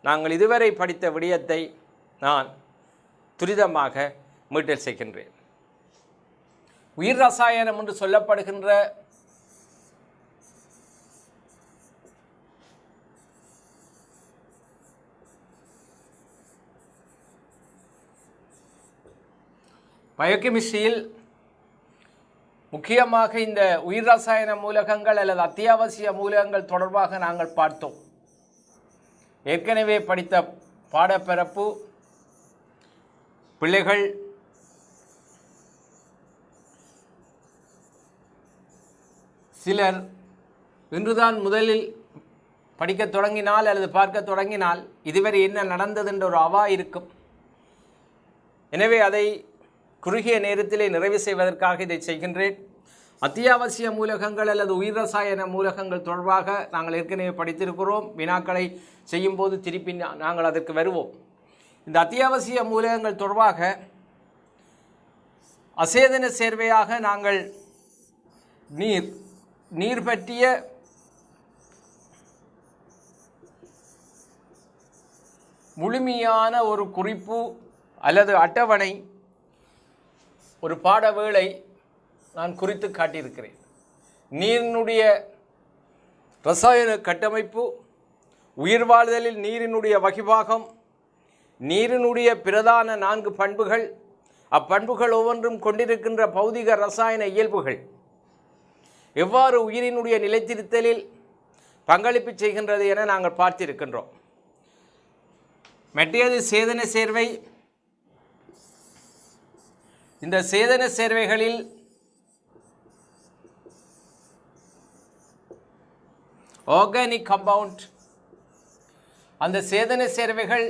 நாங்கள் இதுவரை படித்த விடயத்தை நான் துரிதமாக மீட்டல் செய்கின்றேன். உயிர் ரசாயனம் என்று சொல்லப்படுகின்ற பயோகெமிஸ்ட்ரியில் முக்கியமாக இந்த உயிர் ரசாயன மூலகங்கள் அல்லது அத்தியாவசிய மூலகங்கள் தொடர்பாக நாங்கள் பார்த்தோம். ஏற்கனவே படித்த பாடப்பரப்பு பிள்ளைகள் சிலர் இன்றுதான் முதலில் படிக்க தொடங்கினால் அல்லது பார்க்க தொடங்கினால் இதுவரை என்ன நடந்தது என்ற ஒரு அவா இருக்கும். எனவே அதை குறுகிய நேரத்திலே நிறைவு செய்வதற்காக இதை செய்கின்றேன். அத்தியாவசிய மூலகங்கள் அல்லது உயிர் ரசாயன மூலகங்கள் தொடர்பாக நாங்கள் ஏற்கனவே படித்திருக்கிறோம். வினாக்களை செய்யும்போது திருப்பி நாங்கள் அதற்கு வருவோம். இந்த அத்தியாவசிய மூலகங்கள் தொடர்பாக அசேதன சேர்வையாக நாங்கள் நீர் பற்றிய முழுமையான ஒரு குறிப்பு அல்லது அட்டவணை ஒரு பாட வேளை நான் குறித்து காட்டியிருக்கிறேன். நீரினுடைய இரசாயன கட்டமைப்பு, உயிர் வாழ்தலில் நீரினுடைய வகைபாகம், நீரினுடைய பிரதான 4 பண்புகள், அப்பண்புகள் ஒவ்வொன்றும் கொண்டிருக்கின்ற பௌதிக இரசாயன இயல்புகள் எவ்வாறு உயிரினுடைய நிலைத்திருத்தலில் பங்களிப்பு செய்கின்றது என நாங்கள் பார்த்திருக்கின்றோம். மற்றது சேதன சேர்வை. இந்த சேதன சேர்வைகளில் ஆர்கானிக் கம்பவுண்ட், அந்த சேதன சேர்வைகள்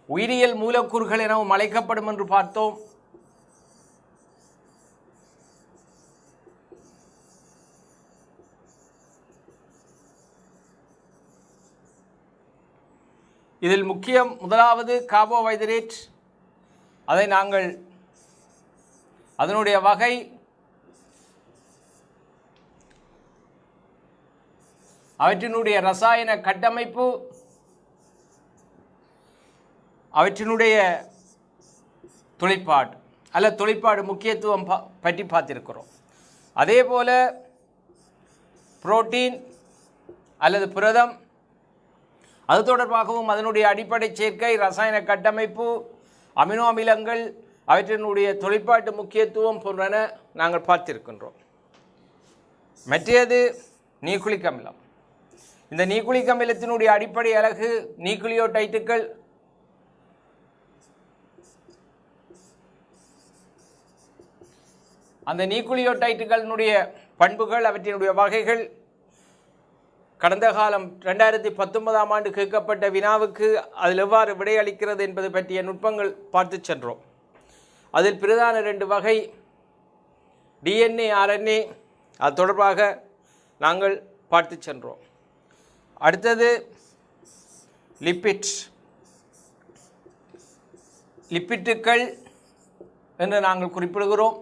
உயிரியல் மூலக்கூறுகள் எனவும் அழைக்கப்படும் என்று பார்த்தோம். இதில் முக்கியம் முதலாவது கார்போஹைட்ரேட். அதை நாங்கள் அதனுடைய வகை, அவற்றினுடைய இரசாயன கட்டமைப்பு, அவற்றினுடைய தொழிற்பாடு அல்லது தொழிற்பாடு முக்கியத்துவம் பற்றி பார்த்திருக்கிறோம். அதே போல புரோட்டீன் அல்லது புரதம், அது தொடர்பாகவும் அதனுடைய அடிப்படை சேர்க்கை, இரசாயன கட்டமைப்பு, அமினோ அமிலங்கள், அவற்றினுடைய தொழிற்பாட்டு முக்கியத்துவம் போன்றன நாங்கள் பார்த்திருக்கின்றோம். மற்றது நியூக்ளிக் அமிலம். இந்த நியூக்ளிக் அமிலத்தினுடைய அடிப்படை அலகு நியூக்ளியோடைட்டுகள். அந்த நியூக்ளியோடைட்டுகளினுடைய பண்புகள், அவற்றினுடைய வகைகள், கடந்த காலம் 2019ஆம் ஆண்டு கேட்கப்பட்ட வினாவுக்கு அதில் எவ்வாறு விடையளிக்கிறது என்பது பற்றிய நுட்பங்கள் பார்த்து சென்றோம். அதில் பிரதான 2 வகை டிஎன்ஏ, ஆர்என்ஏ, அது தொடர்பாக நாங்கள் பார்த்து சென்றோம். அடுத்தது லிப்பிட்டுகள் என்று நாங்கள் குறிப்பிடுகிறோம்.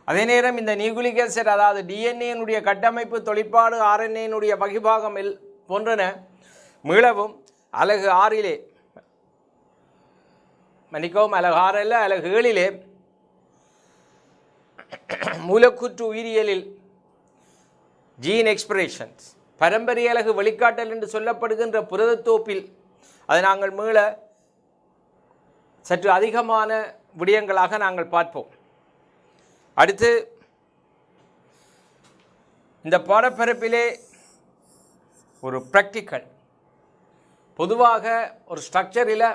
அதே நேரம் இந்த நியூக்ளிக் ஆசிட், அதாவது டிஎன்ஏனுடைய கட்டமைப்பு, தொழிற்பாடு, ஆர்என்ஏனுடைய வகைபாகம் போன்றன மீளவும் அலகு 6 மன்னிக்கவும், அலகு 6 அல்ல, அலகு 7 மூலக்கூற்று உயிரியலில் ஜீன் எக்ஸ்பிரஷன்ஸ், பரம்பரை அலகு வெளிக்காட்டல் என்று சொல்லப்படுகின்ற புரதத்தோப்பில் அதை நாங்கள் மீள சற்று அதிகமான விடயங்களாக நாங்கள் பார்ப்போம். அடுத்து இந்த பாடப்பரப்பிலே ஒரு ப்ராக்டிக்கல், பொதுவாக ஒரு ஸ்ட்ரக்சரில்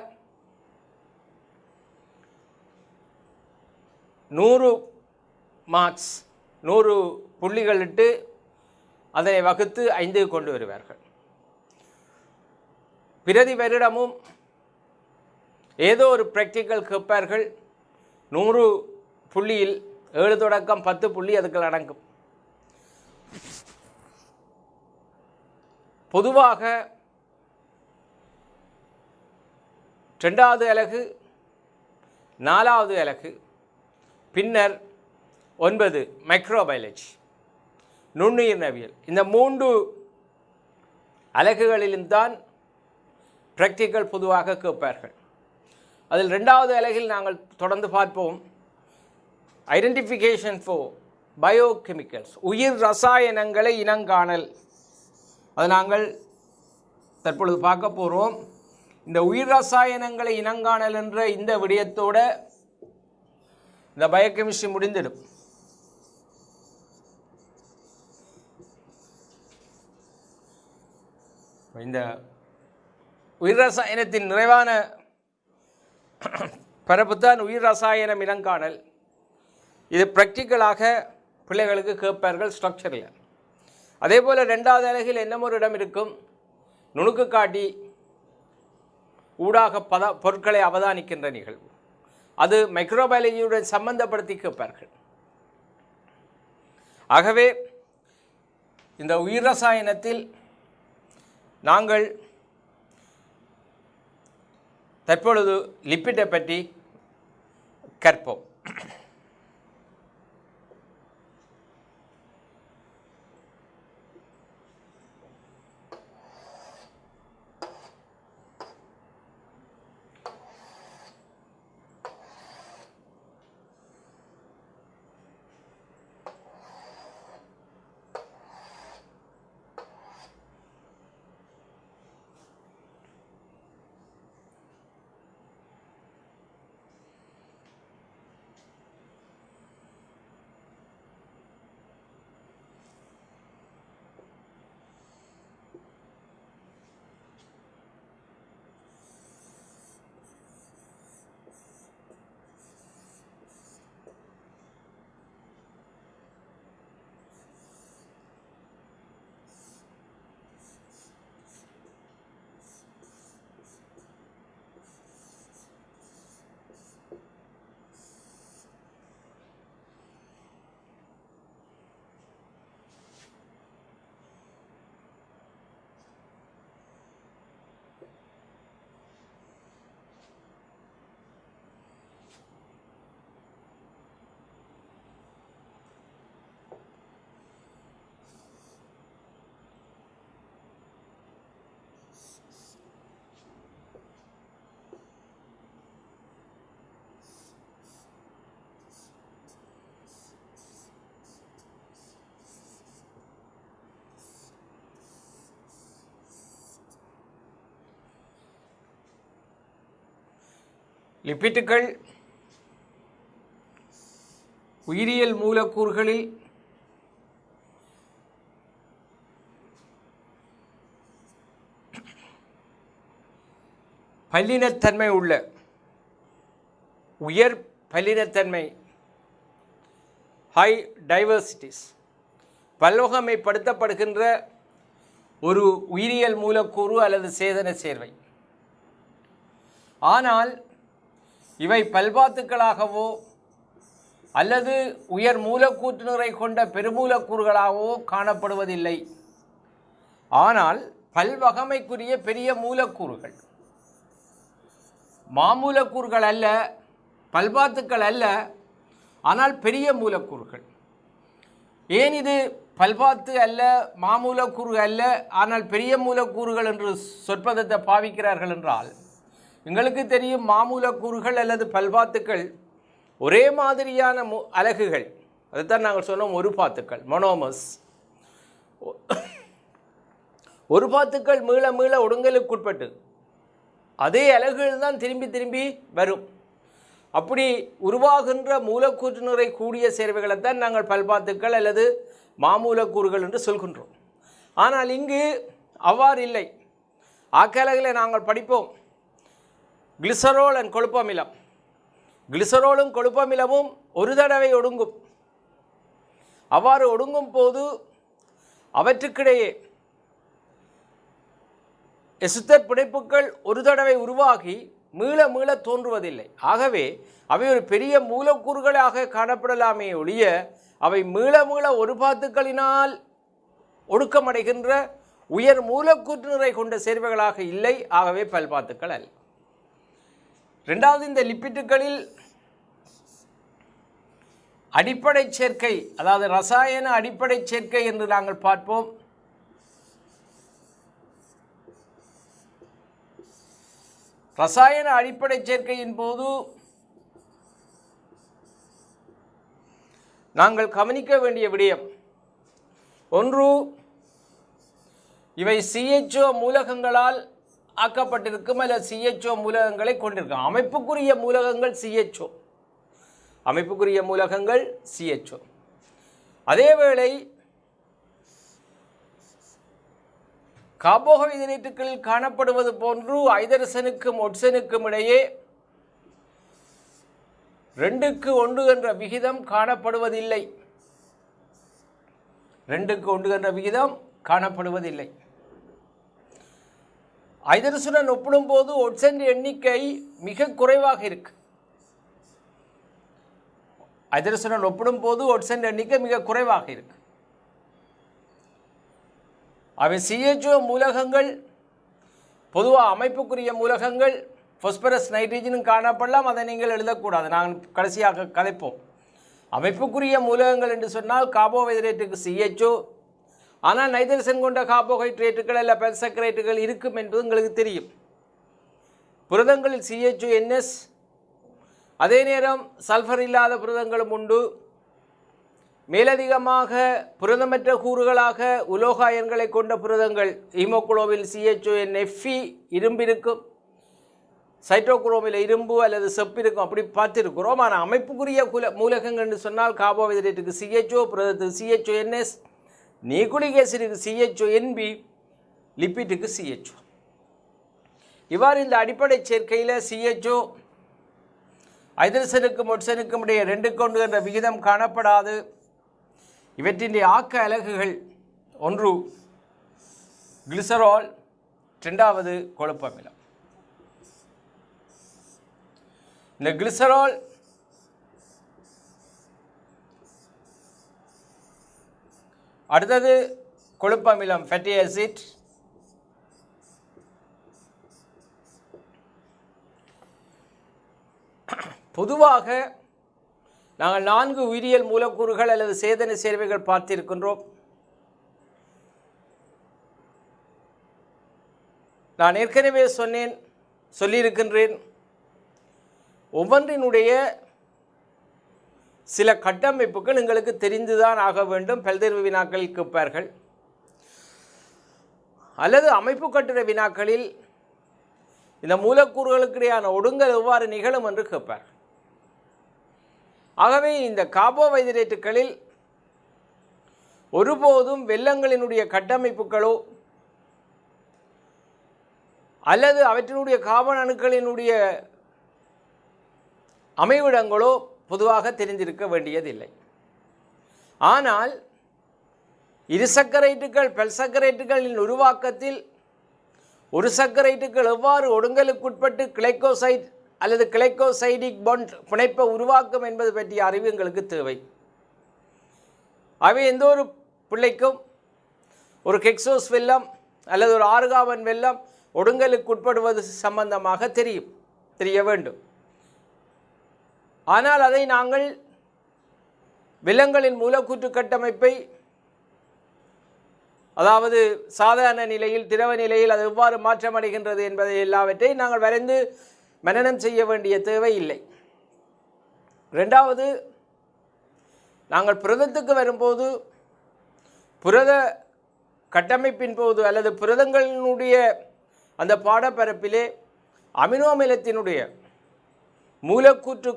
100 மார்க்ஸ் 100 புள்ளிகள் இட்டு அதனை வகுத்து 5 கொண்டு வருவார்கள். பிரதி வருடமும் ஏதோ ஒரு ப்ராக்டிக்கல் கேட்பார்கள். 100 புள்ளியில் 7 தொடக்கம் 10 புள்ளி அதுக்கு அடங்கும். பொதுவாக 2வது அலகு, 4வது அலகு, பின்னர் 9 மைக்ரோபயாலஜி, நுண்ணுயிர்நவியல். இந்த 3 அலகுகளிலும் தான் பிராக்டிக்கல் பொதுவாக கேட்பார்கள். அதில் 2வது அலகில் நாங்கள் தொடர்ந்து பார்ப்போம். ஐடென்டிஃபிகேஷன் ஃபார் பயோகெமிக்கல்ஸ், உயிர் ரசாயனங்களை இனங்காணல். அது நாங்கள் தற்பொழுது பார்க்க போகிறோம். இந்த உயிர் ரசாயனங்களை இனங்காணல் என்ற இந்த விடயத்தோட இந்த பயோகெமிஸ்ட்ரி முடிந்துடும். இந்த உயிர் ரசாயனத்தின் நிறைவான பரப்புத்தான் உயிர் ரசாயனம் இனங்காணல். இது ப்ராக்டிக்கலாக பிள்ளைகளுக்கு கேட்பார்கள் ஸ்ட்ரக்சரில். அதே போல் 2வது அலகில் என்ன ஒரு இடம் இருக்கும், நுணுக்கு காட்டி ஊடாக பொருட்களை அவதானிக்கின்ற நிகழ்வு. அது மைக்ரோபயாலஜியுடன் சம்பந்தப்படுத்தி கேட்பார்கள். ஆகவே இந்த உயிர் ரசாயனத்தில் நாங்கள் தற்பொழுது லிப்பிட்டை பற்றி கற்போம். லிப்பிட்டுகள் உயிரியல் மூலக்கூறுகளில் பல்லினத்தன்மை உள்ள உயர் பல்லினத்தன்மை ஹை டைவர்சிட்டிஸ் பல்வகைமைப்படுத்தப்படுகின்ற ஒரு உயிரியல் மூலக்கூறு அல்லது சேதன சேர்வை. ஆனால் இவை பல்பாத்துக்களாகவோ அல்லது உயர் மூலக்கூற்று நிறை கொண்ட பெருமூலக்கூறுகளாகவோ காணப்படுவதில்லை. ஆனால் பல்வகைமைக்குரிய பெரிய மூலக்கூறுகள், மாமூலக்கூறுகள் அல்ல, பல்பாத்துக்கள் அல்ல, ஆனால் பெரிய மூலக்கூறுகள். ஏன் இது பல்பாத்து அல்ல, மாமூலக்கூறு அல்ல, ஆனால் பெரிய மூலக்கூறுகள் என்று சொற்பதத்தை பாவிக்கிறார்கள் என்றால், எங்களுக்கு தெரியும் மாமூலக்கூறுகள் அல்லது பல்பாத்துக்கள் ஒரே மாதிரியான அலகுகள், அதுதான் நாங்கள் சொன்னோம் ஒரு பாத்துக்கள், மொனோமஸ். ஒரு பாத்துக்கள் மீள மீள ஒடுங்கலுக்குட்பட்டு அதே அலகுகள் தான் திரும்பி திரும்பி வரும். அப்படி உருவாகின்ற மூலக்கூற்று நிறை கூடிய சேர்வைகளைத்தான் நாங்கள் பல்பாத்துக்கள் அல்லது மாமூலக்கூறுகள் என்று சொல்கின்றோம். ஆனால் இங்கு அவ்வாறு இல்லை. ஆக்கலகில் நாங்கள் படிப்போம் கிளிசரோல் அண்ட் கொழுப்பமிலம். கிளிசரோலும் கொழுப்பமிலமும் ஒரு தடவை ஒடுங்கும். அவ்வாறு ஒடுங்கும் போது அவற்றுக்கிடையே எசுத்தர் பிணைப்புகள் ஒரு தடவை உருவாகி மீள மீள தோன்றுவதில்லை. ஆகவே அவை ஒரு பெரிய மூலக்கூறுகளாக காணப்படலாமே ஒழிய அவை மீள மீள ஒரு பாத்துக்களினால் ஒடுக்கமடைகின்ற உயர் மூலக்கூற்று நிறை கொண்ட சேர்வைகளாக இல்லை. ஆகவே பல்பாத்துக்கள் அல்ல. 2வது, இந்த லிப்பிட்டுகளில் அடிப்படை சேர்க்கை, அதாவது ரசாயன அடிப்படை சேர்க்கை என்று நாங்கள் பார்ப்போம். ரசாயன அடிப்படை சேர்க்கையின் போது நாங்கள் கவனிக்க வேண்டிய விடயம் ஒன்று, இவை CHO மூலகங்களால் ஆக்கப்பட்டிருக்கும் அல்லது CHO மூலகங்களை கொண்டிருக்கும். அமைப்புக்குரிய மூலகங்கள் CHO, அமைப்புக்குரிய மூலகங்கள் CHO. அதேவேளை கார்போஹைட்ரேட்டுகளில் காணப்படுவது போன்று ஐதரசனுக்கும் ஒட்சனுக்கும் இடையே 2:1 என்ற விகிதம் காணப்படுவதில்லை. 2:1 என்ற விகிதம் காணப்படுவதில்லை. ஐதரசனுடன் ஒப்பிடும்போது ஒட்சன் எண்ணிக்கை மிக குறைவாக இருக்கு. ஐதரசனுடன் ஒப்பிடும்போது ஒட்சன் எண்ணிக்கை மிக குறைவாக இருக்கு. அவை CHO மூலகங்கள், பொதுவாக அமைப்புக்குரிய மூலகங்கள் பாஸ்பரஸ் நைட்ரஜனும் காணப்படலாம். அதை நீங்கள் எழுதக்கூடாது, நாங்கள் கடைசியாக கதைப்போம். அமைப்புக்குரிய மூலகங்கள் என்று சொன்னால் கார்போஹைட்ரேட்டுக்கு CHO, ஆனால் நைட்ரஜன் கொண்ட கார்போஹைட்ரேட்டுகள் அல்ல பென்சக்கரேட்டுகள் இருக்கும் என்பது உங்களுக்கு தெரியும். புரதங்களில் CHONS, அதே நேரம் சல்ஃபர் இல்லாத புரதங்களும் உண்டு. மேலதிகமாக புரதமற்ற கூறுகளாக உலோக அயன்களை கொண்ட புரதங்கள் ஹீமோகுளோபின் CHONFe இரும்பு இருக்கும், சைட்டோகுரோமில் இரும்பு அல்லது செப்பு இருக்கும், அப்படி பார்த்துருக்கிறோம். ஆனால் அமைப்புக்குரிய மூலகங்கள் என்று சொன்னால் கார்போஹைட்ரேட்டுக்கு CHO, புரதத்துக்கு CHONS, நியூக்ளிக் ஆசிடுக்கு CHONB, லிப்பிட்டுக்கு CHO. இவ்வாறு இந்த அடிப்படை சேர்க்கையில் CHO ஐதரசனுக்கும் ஒட்சனுக்கும் இடையே 2:1 என்ற விகிதம் காணப்படாது. இவற்றின் ஆக்க அலகுகள் ஒன்று கிளிசரால், இரண்டாவது கொழுப்பமிலம். இந்த கிளிசரால் அடுத்தது கொழுப்பமிலம் ஃபேட்டி ஆசிட், பொதுவாக நாங்கள் 4 உயிரியல் மூலக்கூறுகள் அல்லது சேதன சேர்வைகள் பார்த்திருக்கின்றோம். நான் ஏற்கனவே சொல்லியிருக்கின்றேன். ஒவ்வொன்றினுடைய சில கட்டமைப்புகள் எங்களுக்கு தெரிந்துதான் ஆக வேண்டும். பல்தேர்வு வினாக்களில் கேட்பார்கள், அல்லது அமைப்பு கட்டுரை வினாக்களில் இந்த மூலக்கூறுகளுக்கிடையான ஒடுங்கல் எவ்வாறு நிகழும் என்று கேட்பார். ஆகவே இந்த கார்போஹைட்ரேட்டுகளில் ஒருபோதும் வெல்லங்களினுடைய கட்டமைப்புகளோ அல்லது அவற்றினுடைய கார்பன் அணுக்களினுடைய அமைவிடங்களோ பொதுவாக தெரிந்திருக்க வேண்டியதில்லை. ஆனால் இருசக்கரைட்டுகள் பெல்சக்கரைட்டுகளின் உருவாக்கத்தில் ஒரு சக்கரைட்டுகள் எவ்வாறு ஒடுங்கலுக்குட்பட்டு கிளைக்கோசைட் அல்லது கிளைக்கோசைடிக் பாண்ட் பிணைப்பை உருவாக்கும் என்பது பற்றிய அறிவு எங்களுக்கு தேவை. அவை எந்த ஒரு பிள்ளைக்கும் ஒரு கெக்சோஸ் வெல்லம் அல்லது ஒரு ஆர்காவன் வெல்லம் ஒடுங்கலுக்குட்படுவது சம்பந்தமாக தெரிய வேண்டும். ஆனால் அதை நாங்கள் வெல்லங்களின் மூலக்கூற்று கட்டமைப்பை, அதாவது சாதாரண நிலையில் திரவ நிலையில் அது எவ்வாறு மாற்றமடைகின்றது என்பதை எல்லாவற்றை நாங்கள் வரைந்து மனனம் செய்ய வேண்டிய தேவை இல்லை. இரண்டாவது, நாங்கள் புரதத்துக்கு வரும்போது புரத கட்டமைப்பின் போது அல்லது புரதங்களினுடைய அந்த பாடப்பரப்பிலே அமினோ அமிலத்தினுடைய மூலக்கூற்று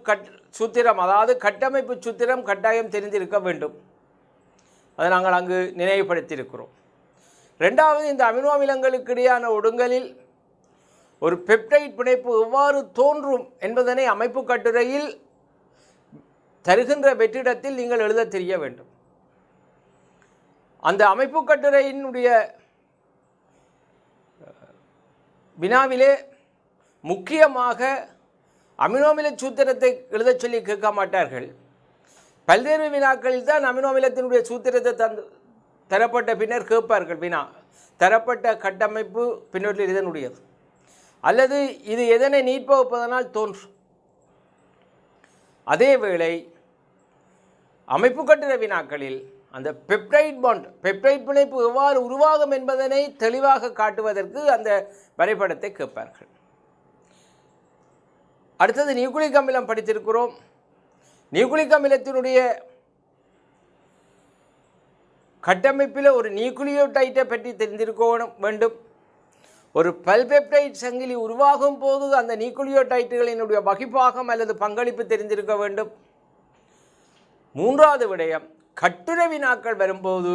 சூத்திரம், அதாவது கட்டமைப்பு சூத்திரம் கட்டாயம் தெரிந்திருக்க வேண்டும். அதை நாங்கள் அங்கு நினைவுபடுத்தியிருக்கிறோம். ரெண்டாவது, இந்த அமினோ அமிலங்களுக்கு இடையான ஒடுங்கலில் ஒரு பெப்டைட் பிணைப்பு எவ்வாறு தோன்றும் என்பதனை அமைப்பு கட்டுரையில் தருகின்ற வெற்றிடத்தில் நீங்கள் எழுத தெரிய வேண்டும். அந்த அமைப்பு கட்டுரையினுடைய வினாவிலே முக்கியமாக அமினோமில சூத்திரத்தை எழுத சொல்லி கேட்க மாட்டார்கள். பல்வேறு வினாக்களில் தான் அமினோமிலத்தினுடைய சூத்திரத்தை தரப்பட்ட பின்னர் கேட்பார்கள். வினா தரப்பட்ட கட்டமைப்பு பின்னோட்டில் இதனுடையது அல்லது இது எதனை நீட்பதனால் தோன்றும். அதேவேளை அமைப்பு கட்டுரை வினாக்களில் அந்த பெப்டைட் பாண்ட், பெப்டைட் பிணைப்பு எவ்வாறு உருவாகும் என்பதனை தெளிவாக காட்டுவதற்கு அந்த வரைபடத்தை கேட்பார்கள். அடுத்தது நியூக்ளிக் அமிலம் படித்திருக்கிறோம். நியூக்ளிக் அமிலத்தினுடைய கட்டமைப்பில் ஒரு நியூக்ளியோடைட்டை பற்றி தெரிந்திருக்க வேண்டும். ஒரு பல்பெப்டைட் சங்கிலி உருவாகும் போது அந்த நியூக்ளியோடைட்டுகளினுடைய வகைப்பாகம் அல்லது பங்களிப்பு தெரிந்திருக்க வேண்டும். மூன்றாவது விடயம், கட்டுரை வினாக்கள் வரும்போது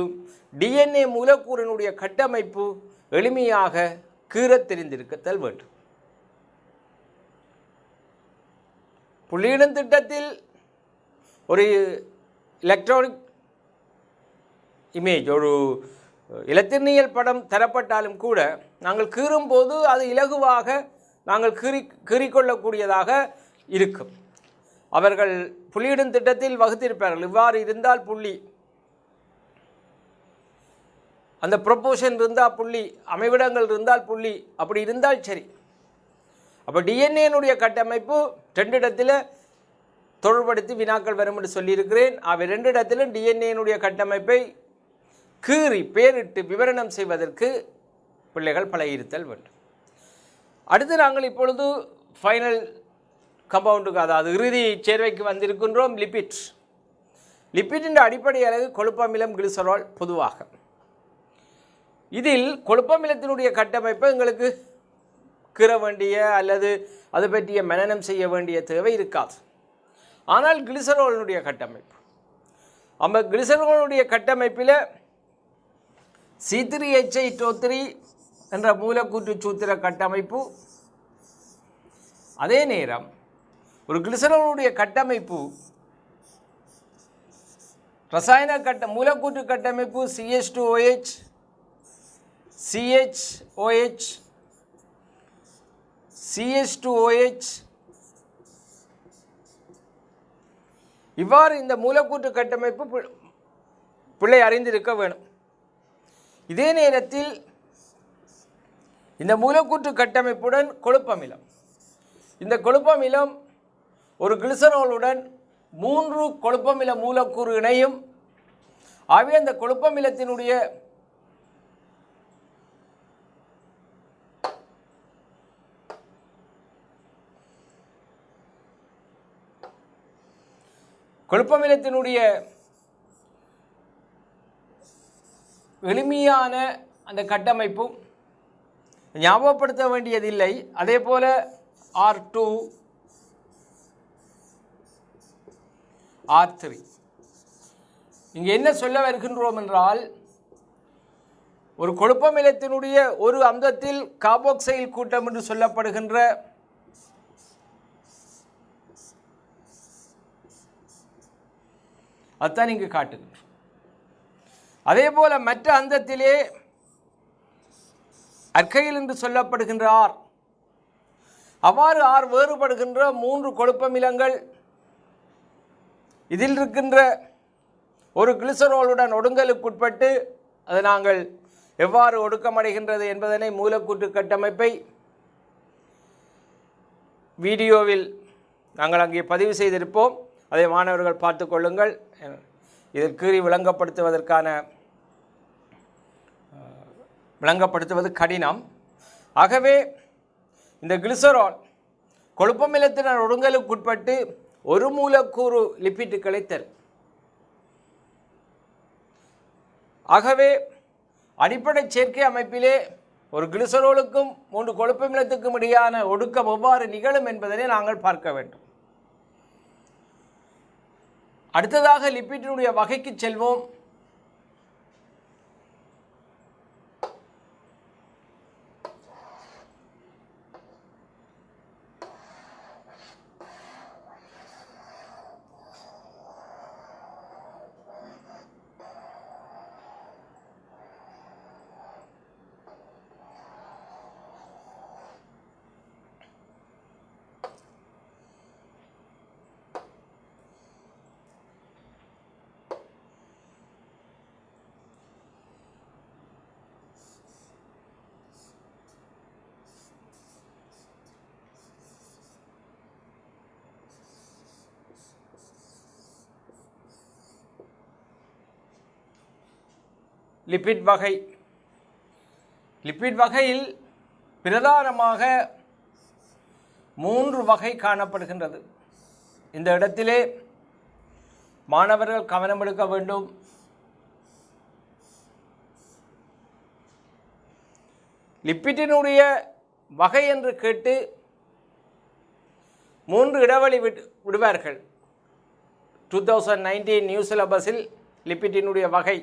டிஎன்ஏ மூலக்கூறினுடைய கட்டமைப்பு எளிமையாக கீறத் தெரிந்திருக்கத்தல் வேண்டும். புள்ளியிடும் திட்டத்தில் ஒரு எலக்ட்ரானிக் இமேஜ், ஒரு இலத்திரனியல் படம் தரப்பட்டாலும் கூட நாங்கள் கீறும்போது அது இலகுவாக நாங்கள் கீறிக்கொள்ளக்கூடியதாக இருக்கும். அவர்கள் புள்ளியிடும் திட்டத்தில் வகுத்திருப்பார்கள். இவ்வாறு இருந்தால் புள்ளி, அந்த ப்ரொப்போர்ஷன் இருந்தால் புள்ளி, அமைவிடங்கள் இருந்தால் புள்ளி, அப்படி இருந்தால் சரி. அப்போ டிஎன்ஏனுடைய கட்டமைப்பு 2 இடத்துல தொடர்படுத்தி வினாக்கள் வரும் என்று சொல்லியிருக்கிறேன். அவை 2 இடத்திலும் டிஎன்ஏனுடைய கட்டமைப்பை கீறி பேரிட்டு விவரணம் செய்வதற்கு பிள்ளைகள் பழகியிருத்தல் வேண்டும். அடுத்து நாங்கள் இப்பொழுது ஃபைனல் கம்பவுண்டுக்கு, அதாவது இறுதி சேர்வைக்கு வந்திருக்கின்றோம். லிப்பிட்டின் அடிப்படை அலகு கொழுப்பமிலம், கிளிசரால். பொதுவாக இதில் கொழுப்பமிலத்தினுடைய கட்டமைப்பை எங்களுக்கு கீற வேண்டிய அல்லது அது பற்றிய மனனம் செய்ய வேண்டிய தேவை இருக்காது. ஆனால் கிளிசராலினுடைய கட்டமைப்பு, அந்த கிளிசராலினுடைய கட்டமைப்பில் C3H8O3 என்ற மூலக்கூற்று சூத்திர கட்டமைப்பு, அதே நேரம் ஒரு கிளிசராலுடைய கட்டமைப்பு ரசாயன மூலக்கூற்று கட்டமைப்பு CH2OH, CHOH, CH2OH. இவ்வாறு இந்த மூலக்கூற்று கட்டமைப்பு பிள்ளை அறிந்திருக்க வேணும். இதே நேரத்தில் இந்த மூலக்கூற்று கட்டமைப்புடன் கொழுப்பமிலம், இந்த கொழுப்பமிலம் ஒரு கிளிசராலுடன் 3 கொழுப்பமில மூலக்கூறு இணையும். ஆகவே அந்த கொழுப்பமிலத்தினுடைய எளிமையான அந்த கட்டமைப்பு ஞாபகப்படுத்த வேண்டியதில்லை. அதே போல R2 R3. இங்கே என்ன சொல்ல வருகின்றோம் என்றால், ஒரு கொழுப்பமிலத்தினுடைய ஒரு அம்சத்தில் கார்பாக்சைல் கூட்டம் என்று சொல்லப்படுகின்ற அதான் இங்கு காட்டுகின்றோம். அதே போல மற்ற அந்தத்திலே அல்கைல் என்று சொல்லப்படுகின்ற R, அவ்வாறு R வேறுபடுகின்ற 3 கொழுப்பமிலங்கள் இதில் இருக்கின்ற ஒரு கிளிசராலுடன் ஒடுங்கலுக்குட்பட்டு அது நாங்கள் எவ்வாறு ஒடுக்கமடைகின்றது என்பதனை மூலக்கூற்று கட்டமைப்பை வீடியோவில் நாங்கள் அங்கே பதிவு செய்திருப்போம். அதை மாணவர்கள் பார்த்து கொள்ளுங்கள். இதில் கீறி விளங்கப்படுத்துவது கடினம். ஆகவே இந்த கிளிசரால் கொழுப்பமிலத்தினர் ஒடுங்கலுக்குட்பட்டு ஒரு மூலக்கூறு லிப்பிட்டுகளை தரும். ஆகவே அடிப்படை சேர்க்கை அமைப்பிலே ஒரு கிளிசராலுக்கும் 3 கொழுப்பமிலத்துக்கும் இடையான ஒடுக்கம் எவ்வாறு நிகழும் என்பதனை நாங்கள் பார்க்க வேண்டும். அடுத்ததாக லிப்பிட்டினுடைய வகைக்கு செல்வோம். லிப்பிட் வகை. லிப்பிட் வகையில் பிரதானமாக 3 வகை காணப்படுகின்றது. இந்த இடத்திலே மாணவர்கள் கவனம் எடுக்க வேண்டும். லிப்பிட்டினுடைய வகை என்று கேட்டு 3 இடைவெளி விடுவார்கள். 2019 நியூ சிலபஸில் லிப்பிட்டினுடைய வகை,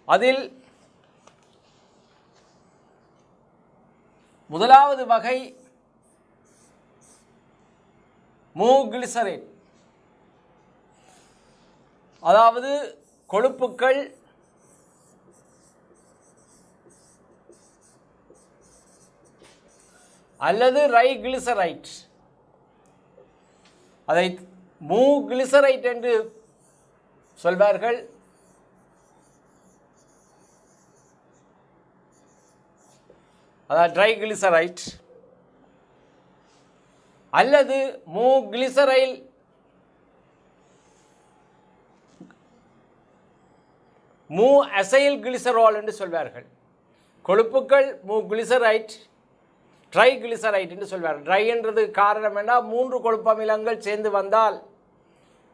அதில் முதலாவது வகை மூகிளிசரைட், அதாவது கொழுப்புக்கள் அல்லது ரைகிளிசரைட், அதை மூகிளிசரைட் என்று சொல்வார்கள். அதாவது ட்ரைகிளிசரைட் அல்லது மூகிளிசரைல் அசைல் கிளிசரால் என்று சொல்வார்கள். கொழுப்புக்கள் மூகிளிசரைட், ட்ரைகிளிசரைட் என்று சொல்வார்கள். ட்ரை என்றது காரணம் என்ன, 3 கொழுப்பமிலங்கள் சேர்ந்து வந்தால்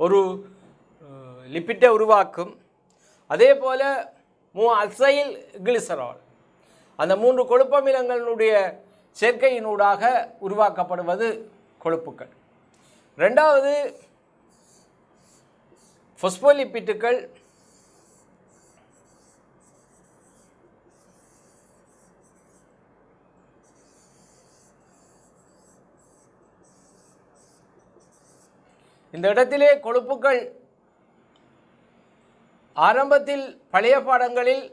ஒரு லிப்பிட்டை உருவாக்கும். அதே போல அசைல் கிளிசரால் அந்த 3 கொழுப்பமிலங்களுடைய சேர்க்கையினூடாக உருவாக்கப்படுவது கொழுப்புக்கள். ரெண்டாவது பாஸ்போலிப்பிட்டுகள், இந்த இடத்திலே கொழுப்புக்கள் ஆரம்பத்தில் பழைய பாடங்களில்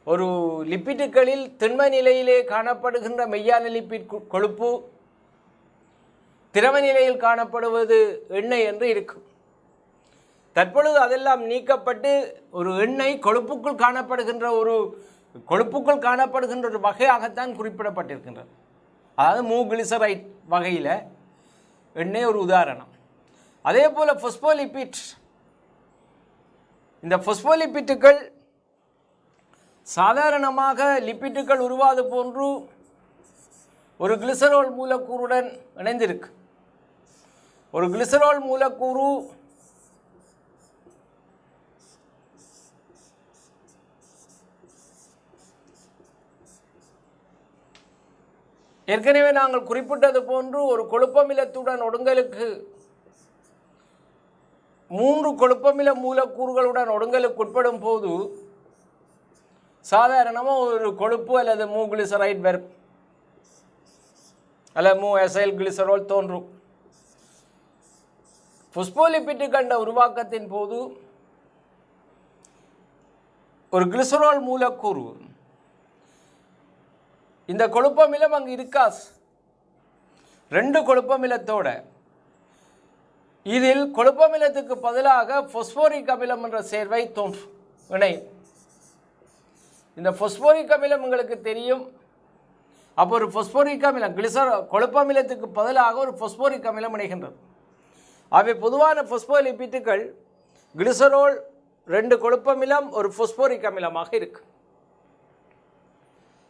ஒரு லிப்பிட்டுகளில் திண்ம நிலையிலே காணப்படுகின்ற மெய்யான லிப்பிட் கொழுப்பு, திரவ நிலையில் காணப்படுவது எண்ணெய் என்று இருக்கும். தற்பொழுது அதெல்லாம் நீக்கப்பட்டு ஒரு எண்ணெய் கொழுப்புக்குள் காணப்படுகின்ற ஒரு வகையாகத்தான் குறிப்பிடப்பட்டிருக்கின்றது. அதாவது மூகிளிசரைட் வகையில் எண்ணெய் ஒரு உதாரணம். அதே போல் பாஸ்போலிப்பிட், இந்த பாஸ்போலிப்பிட்டுகள் சாதாரணமாக லிப்பிட்டுகள் உருவாது போன்று ஒரு கிளிசரால் மூலக்கூறுடன் இணைந்திருக்கு. ஒரு கிளிசரால் மூலக்கூறு ஏற்கனவே நாங்கள் குறிப்பிட்டது போன்று ஒரு கொழுப்பமிலத்துடன் ஒடுங்கலுக்கு 3 கொழுப்பமில மூலக்கூறுகளுடன் ஒடுங்கலுக்கு உட்படும் போது சாதாரணமாக ஒரு கொழுப்பு அல்லது மூகிளிசரைட் வரும் அல்லது அசைல் கிளிசரால் தோன்றும். பாஸ்போலிப்பிட்டுகள் உருவாக்கத்தின் போது ஒரு கிளிசரால் மூலக்கூறு, இந்த கொழுப்பமிலம் அங்கு இருக்காது, 2 கொழுப்பமிலத்தோட இதில் கொழுப்பமிலத்துக்கு பதிலாக பாஸ்போரிக் அமிலம் என்ற சேர்வை தோன்றும், இணையும். இந்த பாஸ்போரிக் அமிலம் உங்களுக்கு தெரியும். அப்போ ஒரு பாஸ்போரிக் அமிலம் கொழுப்பமிலத்துக்கு பதிலாக ஒரு பாஸ்போரிக் அமிலம் இணைகின்றது. அவை பொதுவான பாஸ்போலிப்பிட்டுகள் கிளிசரால் 2 கொழுப்பமிலம் ஒரு பாஸ்போரிக் அமிலமாக இருக்கு.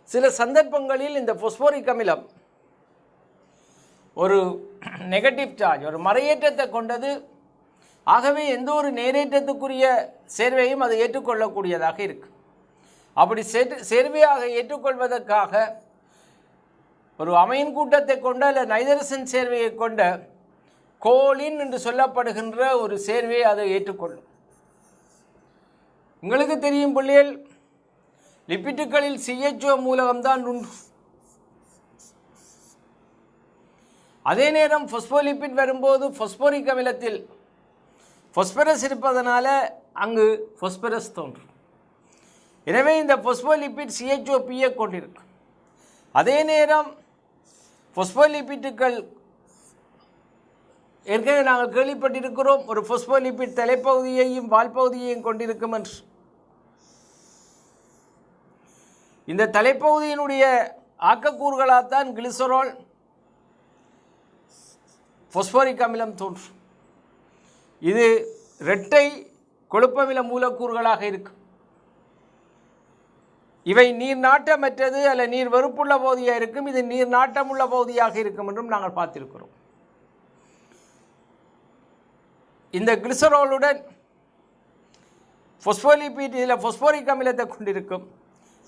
சில சந்தர்ப்பங்களில் இந்த பாஸ்போரிக் அமிலம் ஒரு நெகட்டிவ் சார்ஜ், ஒரு மறையேற்றத்தை கொண்டது. ஆகவே எந்த ஒரு நேரேற்றத்துக்குரிய சேர்வையும் அது ஏற்றுக்கொள்ளக்கூடியதாக இருக்கு. அப்படி சேர்வையாக ஏற்றுக்கொள்வதற்காக ஒரு அமைன் கூட்டத்தை கொண்ட அல்ல நைதரசன் சேர்வையை கொண்ட கோலின் என்று சொல்லப்படுகின்ற ஒரு சேர்வையை அதை ஏற்றுக்கொள்ளும். உங்களுக்கு தெரியும் பிள்ளைகள், லிப்பிட்டுகளில் CHO மூலகம்தான் உண்டு. அதே நேரம் பாஸ்போலிப்பிட் வரும்போது பாஸ்போரிக் அமிலத்தில் பாஸ்பரஸ் இருப்பதனால அங்கு பாஸ்பரஸ் தோன்றும். எனவே இந்த பாஸ்போலிப்பிட் CHOP-ஐ கொண்டிருக்கும். அதே நேரம் பாஸ்போலிப்பிட்டுகள் ஏற்கனவே நாங்கள் கேள்விப்பட்டிருக்கிறோம், ஒரு பாஸ்போலிப்பிட் தலைப்பகுதியையும் வால்பகுதியையும் கொண்டிருக்கும் என்று. இந்த தலைப்பகுதியினுடைய ஆக்கக்கூறுகளால்தான் கிளிசரால் பாஸ்போரிக் அமிலம் தோன்றும். இது இரட்டை கொழுப்பமில மூலக்கூறுகளாக இருக்கும். இவை நீர் நாட்டமற்றது அல்ல நீர் வெறுப்புள்ள பகுதியாக இருக்கும், இது நீர் நாட்டமுள்ள பகுதியாக இருக்கும் என்றும் நாங்கள் பார்த்திருக்கிறோம். இந்த கிளிசரோலுடன் பொஸ்போலிபிட் இதில் பொஸ்போரிக் அமிலத்தை கொண்டிருக்கும்,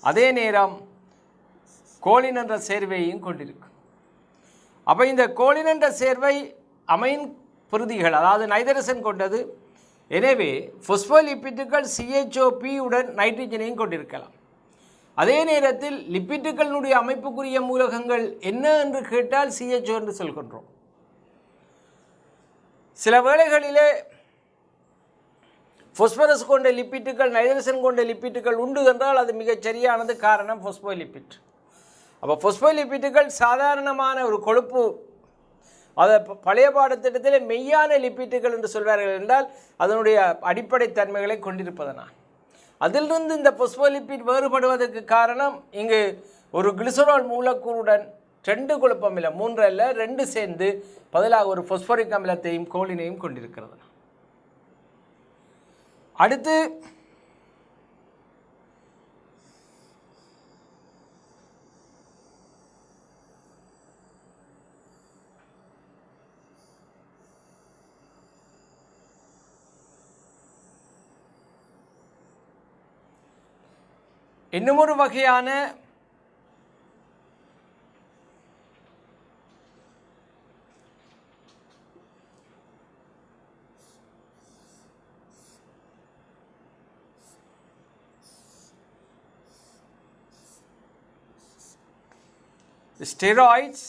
அதே நேரம் கோலின் என்ற சேர்வையையும் கொண்டிருக்கும். அப்போ இந்த கோலின் என்ற சேர்வை அமைன் பிரதிகள், அதாவது நைட்ரஜன் கொண்டது. எனவே பொஸ்போலிபிட்டுகள் CHOP உடன் நைட்ரஜனையும் கொண்டிருக்கலாம். அதே நேரத்தில் லிப்பிட்டுகளினுடைய அமைப்புக்குரிய மூலகங்கள் என்ன என்று கேட்டால் CHO என்று சொல்கின்றோம். சில வேளைகளிலே பொஸ்பரஸ் கொண்ட லிப்பிட்டுகள் நைட்ரஜன் கொண்ட லிப்பிட்டுகள் உண்டு என்றால் அது மிகச் சரியானது. காரணம் பொஸ்போலிபிட். அப்போ பொஸ்போலிபிட்டுகள் சாதாரணமான ஒரு கொழுப்பு, அதை பழைய பாடத்திட்டத்தில் மெய்யான லிப்பிட்டுகள் என்று சொல்வார்கள் என்றால் அதனுடைய அடிப்படை தன்மைகளை கொண்டிருப்பதனால். அதிலிருந்து இந்த பொஸ்போலிபிட் வேறுபடுவதற்கு காரணம் இங்கு ஒரு கிளிசரால் மூலக்கூறுடன் 2 கொழுப்பு அமிலம், 3 அல்ல 2 சேர்ந்து பதிலாக ஒரு பொஸ்போரிக் அமிலத்தையும் கோலினையும் கொண்டிருக்கிறது. அடுத்து இன்னுமொரு வகையான steroids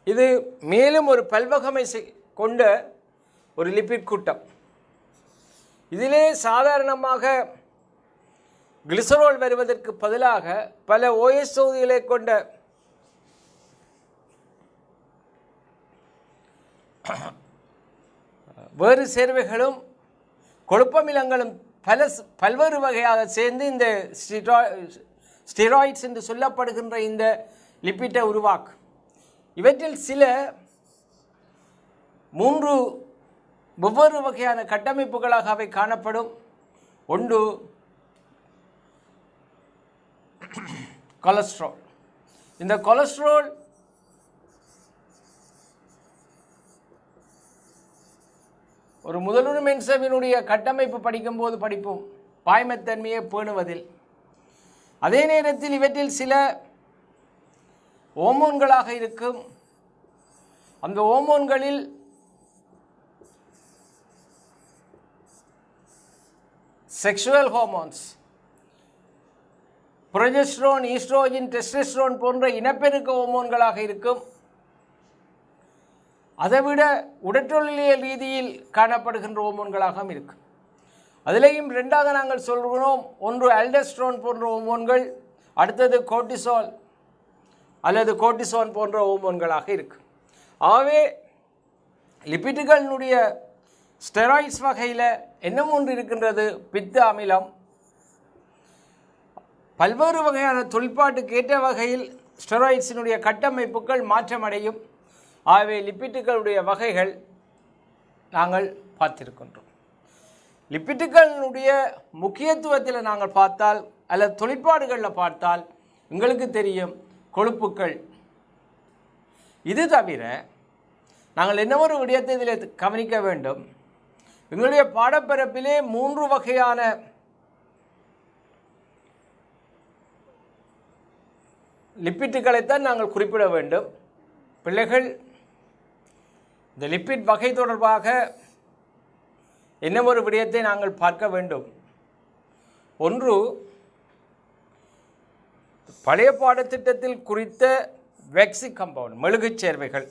இது மேலும் ஒரு பல்வகமை கொண்ட ஒரு லிப்பிட் கூட்டம். இதிலே சாதாரணமாக கிளிசரோல் வருவதற்கு பதிலாக பல OH தொகுதிகளை கொண்ட வேறு சேர்வைகளும் கொழுப்பமிலங்களும் பல்வேறு வகையாக சேர்ந்து இந்த ஸ்டெராய்ட்ஸ் என்று சொல்லப்படுகின்ற இந்த லிப்பிட்டை உருவாக்கும். இவற்றில் சில 3 வெவ்வேறு வகையான கட்டமைப்புகளாக அவை காணப்படும். ஒன்று கொலஸ்ட்ரால். இந்த கொலஸ்ட்ரால் ஒரு முதலுரிமை என்சைமினுடைய கட்டமைப்பு படிக்கும்போது படிப்போம், பாய்மத்தன்மையை பேணுவதில். அதே நேரத்தில் இவற்றில் சில ஹோமோன்களாக இருக்கும். அந்த ஹோமோன்களில் செக்ஷுவல் ஹோமோன்ஸ், புரோஜெஸ்டரோன், ஈஸ்ட்ரோஜன், டெஸ்டோஸ்டெரோன் போன்ற இனப்பெருக்க ஹோமோன்களாக இருக்கும். அதைவிட உடற்றொழிலியல் ரீதியில் காணப்படுகின்ற ஹோமோன்களாகவும் இருக்கும். அதிலேயும் 2ஆக நாங்கள் சொல்கிறோம், ஒன்று அல்டோஸ்டெரோன் போன்ற ஹோமோன்கள், அடுத்தது கோர்டிசால் அல்லது கோர்டிசோன் போன்ற ஹோமோன்களாக இருக்கு. ஆகவே லிப்பிட்டுகளினுடைய ஸ்டெராய்ட்ஸ் வகையில் என்ன ஒன்று இருக்கின்றது, பித்த அமிலம். பல்வேறு வகையான தொழிற்பாட்டுக்கு ஏற்ற வகையில் ஸ்டெராய்ட்ஸினுடைய கட்டமைப்புகள் மாற்றமடையும். ஆகவே லிப்பிட்டுகளுடைய வகைகள் நாங்கள் பார்த்திருக்கின்றோம். லிப்பிட்டுகளினுடைய முக்கியத்துவத்தில் நாங்கள் பார்த்தால் அல்லது தொழிற்பாடுகளில் பார்த்தால் எங்களுக்கு தெரியும் கொழுப்புக்கள். இது தவிர நாங்கள் என்ன ஒரு விடயத்தை இதில் கவனிக்க வேண்டும். எங்களுடைய பாடப்பரப்பிலே 3 வகையான லிப்பிட்டுகளைத்தான் நாங்கள் குறிப்பிட வேண்டும். பிள்ளைகள் இந்த லிப்பிட் வகை தொடர்பாக என்ன ஒரு விடயத்தை நாங்கள் பார்க்க வேண்டும். ஒன்று, பழைய பாடத்திட்டத்தில் குறித்த வேக்சிக் கம்பவுண்ட், மெழுகுச் சேர்வைகள்.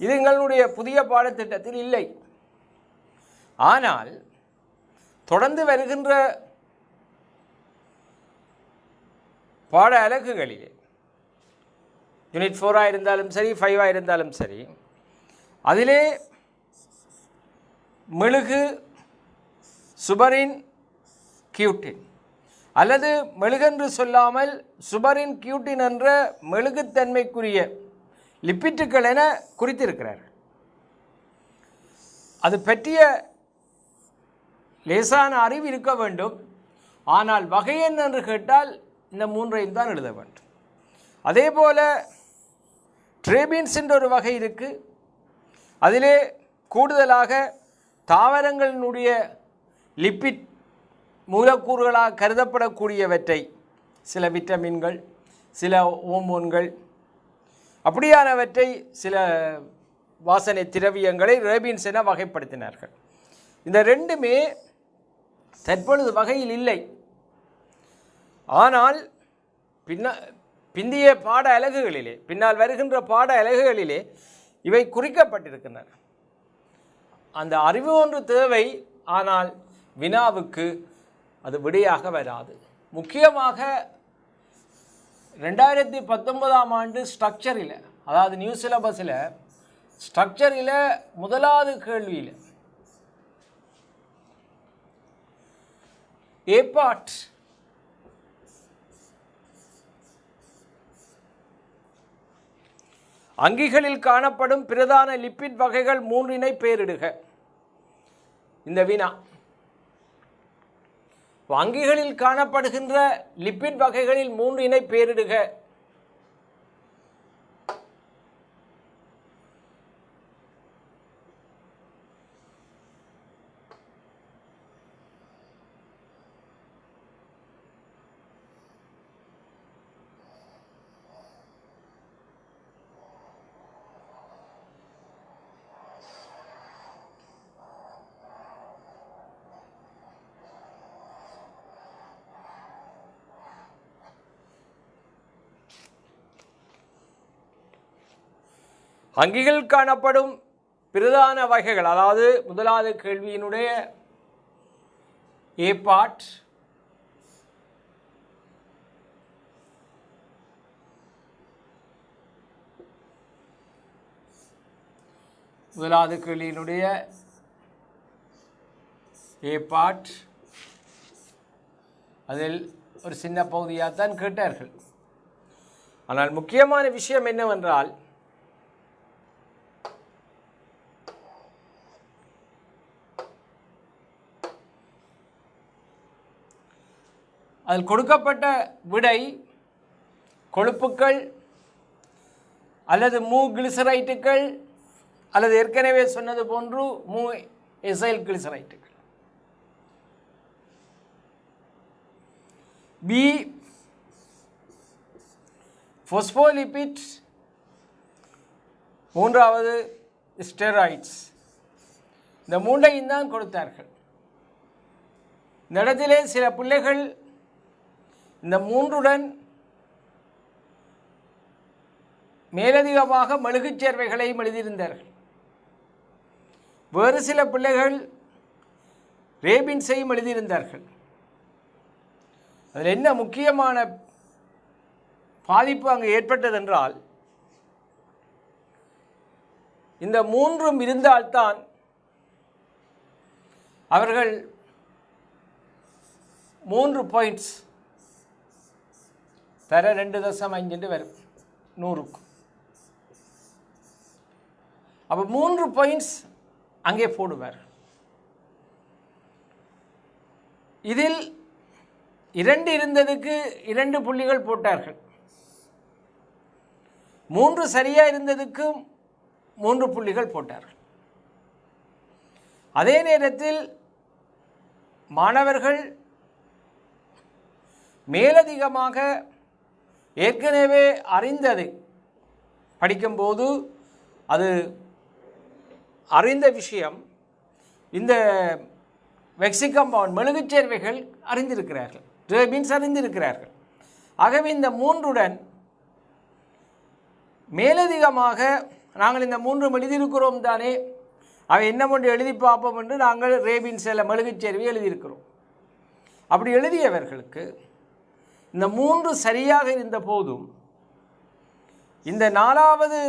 இது எங்களுடைய புதிய பாடத்திட்டத்தில் இல்லை. ஆனால் தொடர்ந்து வருகின்ற பாட அலகுகளிலே யூனிட் 4 இருந்தாலும் சரி, 5 இருந்தாலும் சரி, அதிலே மெழுகு, சுபரின், கியூட்டின் அல்லது மெழுகென்று சொல்லாமல் சுபரின் கியூட்டின் என்ற மெழுகுத்தன்மைக்குரிய லிப்பிட்டுகள் என குறித்திருக்கிறார்கள். அது பற்றிய லேசான அறிவு இருக்க வேண்டும். ஆனால் வகை என்ன என்று கேட்டால் இந்த மூன்றையும் தான் எழுத வேண்டும். அதே போல் ட்ரேபீன்ஸ் என்ற ஒரு வகை இருக்குது. அதிலே கூடுதலாக தாவரங்களினுடைய லிப்பிட் மூலக்கூறுகளாக கருதப்படக்கூடியவற்றை, சில விட்டமின்கள், சில ஹோமோன்கள், அப்படியானவற்றை, சில வாசனை திரவியங்களை ரேபீன்ஸ் என வகைப்படுத்தினார்கள். இந்த ரெண்டுமே தற்பொழுது வகையில் இல்லை. ஆனால் பிந்திய பாட அலகுகளிலே, பின்னால் வருகின்ற பாட அலகுகளிலே இவை குறிக்கப்பட்டிருக்கின்றன. அந்த அறிவு ஒன்று தேவை. ஆனால் வினாவுக்கு அது விடையாக வராது. முக்கியமாக 2019ஆம் ஆண்டு ஸ்ட்ரக்சரில், அதாவது நியூ சிலபஸில் ஸ்ட்ரக்சரில் முதலாவது கேள்வியில் ஏ பார்ட் அங்கிகளில் காணப்படும் பிரதான லிப்பிட் வகைகள் மூன்றினை பெயரிடுக. இந்த வினா அங்கிகளில் காணப்படுகின்ற லிப்பிட் வகைகளில் மூன்றினை பெயரிடுக. அங்கிகள் காணப்படும் பிரதான வகைகள், அதாவது முதலாவது கேள்வியினுடைய ஏ பார்ட் முதலாவது கேள்வியினுடைய ஏ பார்ட் அதில் ஒரு சின்ன பகுதியாகத்தான் கேட்டார்கள். ஆனால் முக்கியமான விஷயம் என்னவென்றால், அதில் கொடுக்கப்பட்ட விடை கொழுப்புக்கள் அல்லது மூ கிளிசரைட்டுகள் அல்லது ஏற்கனவே சொன்னது போன்று மூ எசைல் கிளிசரைட்டுகள். பி ஃபோஸ்போலிபிட், மூன்றாவது ஸ்டெராய்ட்ஸ். இந்த மூன்றையும் தான் கொடுத்தார்கள். இந்த இடத்திலே சில பிள்ளைகள் இந்த மூன்றுடன் மேலதிகமாக மெழுகுச் சேர்வைகளையும் எழுதியிருந்தார்கள். வேறு சில பிள்ளைகள் ரேபின்ஸையும் எழுதியிருந்தார்கள். அதில் என்ன முக்கியமான பாதிப்பு அங்கு ஏற்பட்டதென்றால், இந்த மூன்றும் இருந்தால்தான் அவர்கள் 3 பாயிண்ட்ஸ் தர 2.5 வரும் 100க்கு. அப்போ 3 பாயிண்ட்ஸ் அங்கே போடுவார். இதில் 2 இருந்ததுக்கு 2 புள்ளிகள் போட்டார்கள். 3 சரியாக இருந்ததுக்கும் 3 புள்ளிகள் போட்டார்கள். அதே நேரத்தில் மாணவர்கள் மேலதிகமாக ஏற்கனவே அறிந்தது படிக்கும்போது, அது அறிந்த விஷயம், இந்த வெக்சிகம்பவுண்ட் மெழுகுச் சேர்வைகள் அறிந்திருக்கிறார்கள், ரேபின்ஸ் அறிந்திருக்கிறார்கள். ஆகவே இந்த மூன்றுடன் மேலதிகமாக நாங்கள் இந்த 3 எழுதியிருக்கிறோம் தானே, அவை என்னவென்று எழுதி பார்ப்போம் என்று நாங்கள் ரேபின்ஸில் மெழுகுச் சேர்வை எழுதியிருக்கிறோம். அப்படி எழுதியவர்களுக்கு இந்த 3 சரியாக இருந்த போதும் இந்த 4வது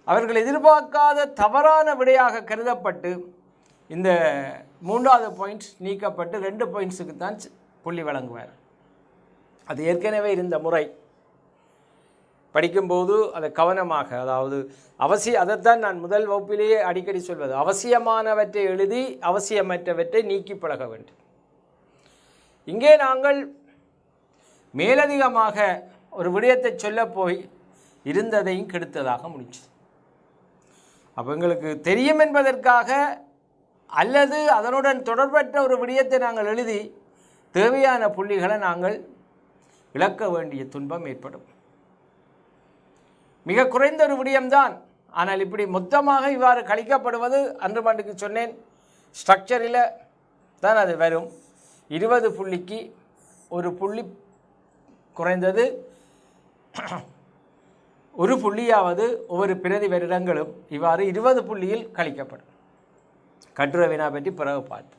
அவர்கள் எதிர்பார்க்காத தவறான விடையாக கருதப்பட்டு இந்த 3வது பாயிண்ட் நீக்கப்பட்டு 2 பாயிண்ட்ஸுக்கு தான் புள்ளி வழங்குவார். அது ஏற்கனவே இருந்த முறை. படிக்கும்போது அதை கவனமாக, அதாவது அதைத்தான் நான் முதல் வகுப்பிலேயே அடிக்கடி சொல்வது, அவசியமானவற்றை எழுதி அவசியமற்றவற்றை நீக்கி பழக வேண்டும். இங்கே நாங்கள் மேலதிகமாக ஒரு விடயத்தை சொல்ல போய் இருந்ததையும் கெடுத்ததாக முடிஞ்சது. அப்போ எங்களுக்கு தெரியும் என்பதற்காக அல்லது அதனுடன் தொடர்பற்ற ஒரு விடயத்தை நாங்கள் எழுதி தேவையான புள்ளிகளை நாங்கள் இழக்க வேண்டிய துன்பம் ஏற்படும். மிக குறைந்த ஒரு விடயம்தான். ஆனால் இப்படி மொத்தமாக இவ்வாறு கழிக்கப்படுவது, அன்று பாட்டுக்கு சொன்னேன், ஸ்ட்ரக்சரில் தான் அது வரும். 20 புள்ளிக்கு ஒரு புள்ளி குறைந்தது ஒரு புள்ளியாவது ஒவ்வொரு பிரதி வருடங்களும் இவ்வாறு 20 புள்ளியில் கழிக்கப்படும். கட்டுரை வினா பற்றி பிறகு பார்த்து.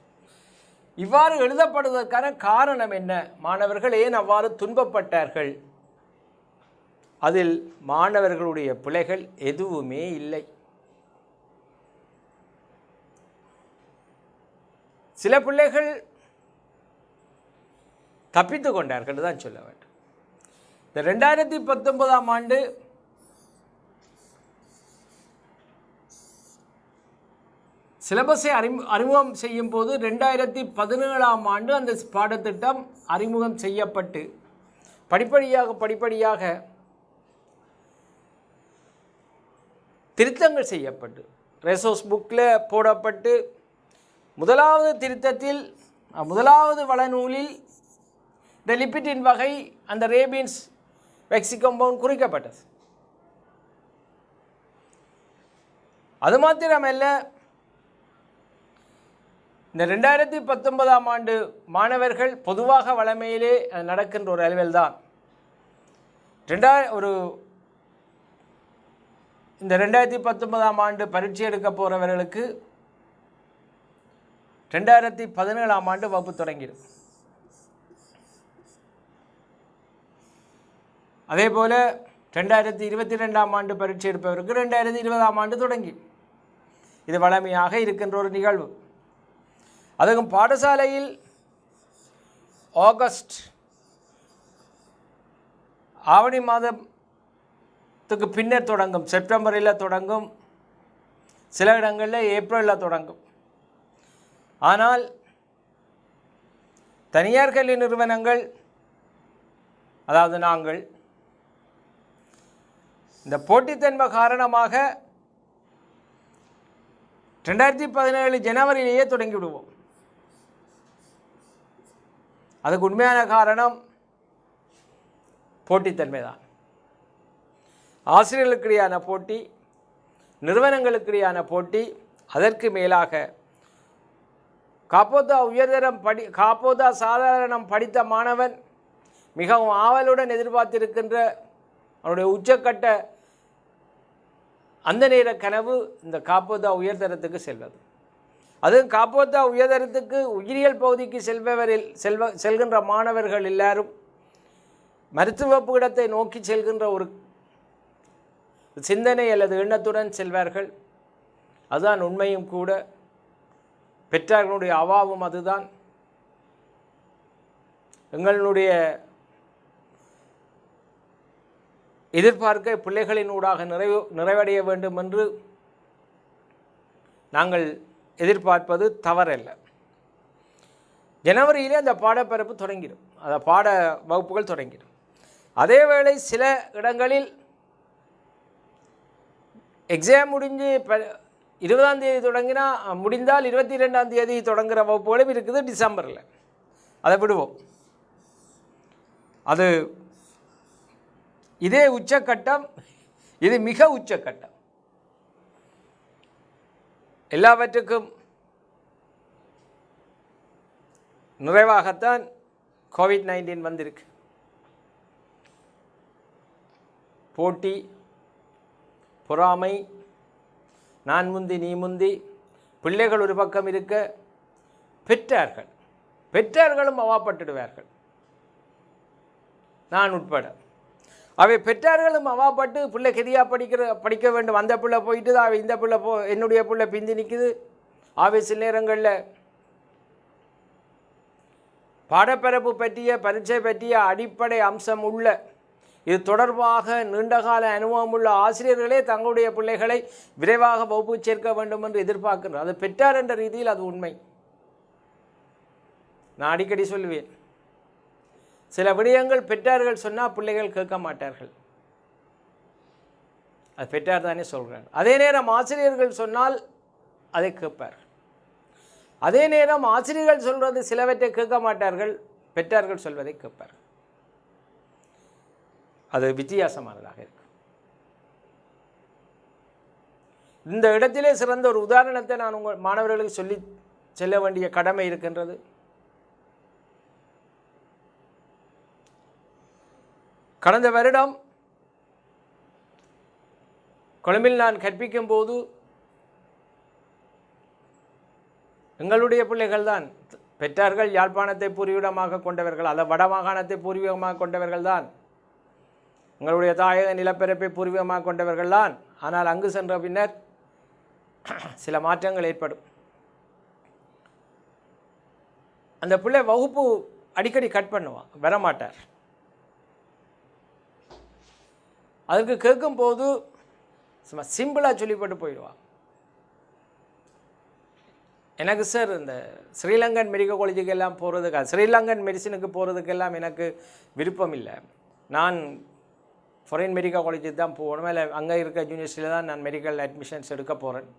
இவ்வாறு எழுதப்படுவதற்கான காரணம் என்ன? மாணவர்கள் ஏன் அவ்வாறு துன்பப்பட்டார்கள்? அதில் மாணவர்களுடைய பிழைகள் எதுவுமே இல்லை. சில பிள்ளைகள் தப்பித்து கொண்டார்கள் தான் சொல்ல வேண்டும். இந்த 2019ஆம் ஆண்டு சிலபஸை அறிமுகம் செய்யும் போது 2017ஆம் ஆண்டு அந்த பாடத்திட்டம் அறிமுகம் செய்யப்பட்டு படிப்படியாக திருத்தங்கள் செய்யப்பட்டு ரெசோர்ஸ் புக்கில் போடப்பட்டு முதலாவது திருத்தத்தில் முதலாவது வளநூலில் இந்த லிப்பிட்டின் வகை அந்த ரேபின்ஸ் வெக்சி கம்பவுண்ட் குறிக்கப்பட்டது. அது மாத்திரமல்ல, இந்த 2019ஆம் ஆண்டு மாணவர்கள் பொதுவாக வளமையிலே நடக்கின்ற ஒரு அலுவல் தான். இந்த 2019ஆம் ஆண்டு பரீட்சை எடுக்க போகிறவர்களுக்கு 2017ஆம் ஆண்டு வகுப்பு தொடங்கிடும். அதே போல் 2022ஆம் ஆண்டு பரீட்சை எடுப்பவருக்கு 2020ஆம் ஆண்டு தொடங்கி. இது வளமையாக இருக்கின்ற ஒரு நிகழ்வு. அதுவும் பாடசாலையில் ஆவணி மாதத்துக்கு பின்னர் தொடங்கும், செப்டம்பரில் தொடங்கும், சில இடங்களில் ஏப்ரலில் தொடங்கும். ஆனால் தனியார் கல்வி நிறுவனங்கள், அதாவது நாங்கள், இந்த போட்டித்தன்மை காரணமாக 2017 ஜனவரியிலேயே தொடங்கி விடுவோம். அதுக்கு உண்மையான காரணம் போட்டித்தன்மை தான். ஆசிரியர்களுக்கிடையான போட்டி, நிறுவனங்களுக்கிடையான போட்டி, அதற்கு மேலாக காப்போதா உயர்தரம் காப்போதா சாதாரணம் படித்த மாணவன் மிகவும் ஆவலுடன் எதிர்பார்த்திருக்கின்ற அவனுடைய உச்சக்கட்ட அந்த நேர கனவு இந்த காப்போதா உயர்தரத்துக்கு செல்வது. அதுவும் காப்போதா உயர்தரத்துக்கு உயிரியல் பகுதிக்கு செல்கின்ற மாணவர்கள் எல்லாரும் மருத்துவ பீடத்தை நோக்கி செல்கின்ற ஒரு சிந்தனை அல்லது எண்ணத்துடன் செல்வார்கள். அதுதான் உண்மையும் கூட. பெற்றார்களுடைய அவாவும் அதுதான். எங்களுடைய எதிர்பார்க்க பிள்ளைகளினூடாக நிறைவடைய வேண்டும் என்று நாங்கள் எதிர்பார்ப்பது தவறல்ல. ஜனவரியிலே அந்த பாடப்பிறப்பு தொடங்கிடும், அந்த பாட வகுப்புகள் தொடங்கிடும். அதேவேளை சில இடங்களில் எக்ஸாம் முடிஞ்சு 20ஆம் தேதி தொடங்கினா, முடிந்தால் 22ஆம் தேதி தொடங்குகிற வகுப்புகளும் இருக்குது டிசம்பரில். அதை விடுவோம். அது இதே உச்சக்கட்டம், இது மிக உச்சக்கட்டம். எல்லாவற்றுக்கும் நிறைவாகத்தான் கோவிட்-19 வந்திருக்கு. போட்டி, பொறாமை, நான் முந்தி நீ முந்தி, பிள்ளைகள் ஒரு பக்கம் இருக்க, பெற்றார்களும் அவாப்பட்டுடுவார்கள், நான் உட்பட. அவை பெற்றார்களும் அவாப்பட்டு பிள்ளை கெதியாக படிக்க வேண்டும், அந்த பிள்ளை போயிட்டு அவை இந்த பிள்ளை என்னுடைய பிள்ளை பிந்தி நிற்குது. சில நேரங்களில் பாடப்பரப்பு பற்றிய பரீட்சை பற்றிய அடிப்படை அம்சம் உள்ள இது தொடர்பாக நீண்டகால அனுபவம் உள்ள ஆசிரியர்களே தங்களுடைய பிள்ளைகளை விரைவாக வகுப்பு சேர்க்க வேண்டும் என்று எதிர்பார்க்கின்றனர். அது பெற்றார் என்ற ரீதியில் அது உண்மை. நான் அடிக்கடி சொல்லுவேன், சில விடயங்கள் பெற்றார்கள் சொன்னால் பிள்ளைகள் கேட்க மாட்டார்கள். அது பெற்றார் தானே சொல்கிறார். அதே நேரம் ஆசிரியர்கள் சொன்னால் அதை கேட்பார்கள். அதே நேரம் ஆசிரியர்கள் சொல்வது சிலவற்றை கேட்க மாட்டார்கள், பெற்றார்கள் சொல்வதை கேட்பார்கள். அது வித்தியாசமானதாக இருக்கு. இந்த இடத்திலே சிறந்த ஒரு உதாரணத்தை நான் உங்கள் மாணவர்களுக்கு சொல்லி செல்ல வேண்டிய கடமை இருக்கின்றது. கடந்த வருடம் கொழும்பில் நான் கற்பிக்கும் போது எங்களுடைய பிள்ளைகள் தான் பெற்றார்கள் யாழ்ப்பாணத்தை பூர்வீகமாக கொண்டவர்கள், அல்ல வடமாகாணத்தை பூர்வீகமாக கொண்டவர்கள் தான், எங்களுடைய தாயக நிலப்பரப்பை பூர்வீகமாக கொண்டவர்கள் தான். ஆனால் அங்கு சென்ற பின்னர் சில மாற்றங்கள் ஏற்படும். அந்த பிள்ளை வகுப்பு அடிக்கடி கட் பண்ணுவான், வரமாட்டார். அதுக்கு கேட்கும்போது சும்மா சிம்பிளாக சொல்லிப்பட்டு போயிடுவான். எனக்கு சார் இந்த ஸ்ரீலங்கன் மெடிக்கல் காலேஜுக்கெல்லாம் போகிறதுக்கு, ஸ்ரீலங்கன் மெடிசினுக்கு போகிறதுக்கெல்லாம் எனக்கு விருப்பம் இல்லை. நான் ஃபாரின் மெடிக்கல் காலேஜுக்கு தான் போகணும், இல்லை அங்கே இருக்க யூனிவர்சிட்டியில் தான் நான் மெடிக்கல் அட்மிஷன்ஸ் எடுக்க போகிறேன்.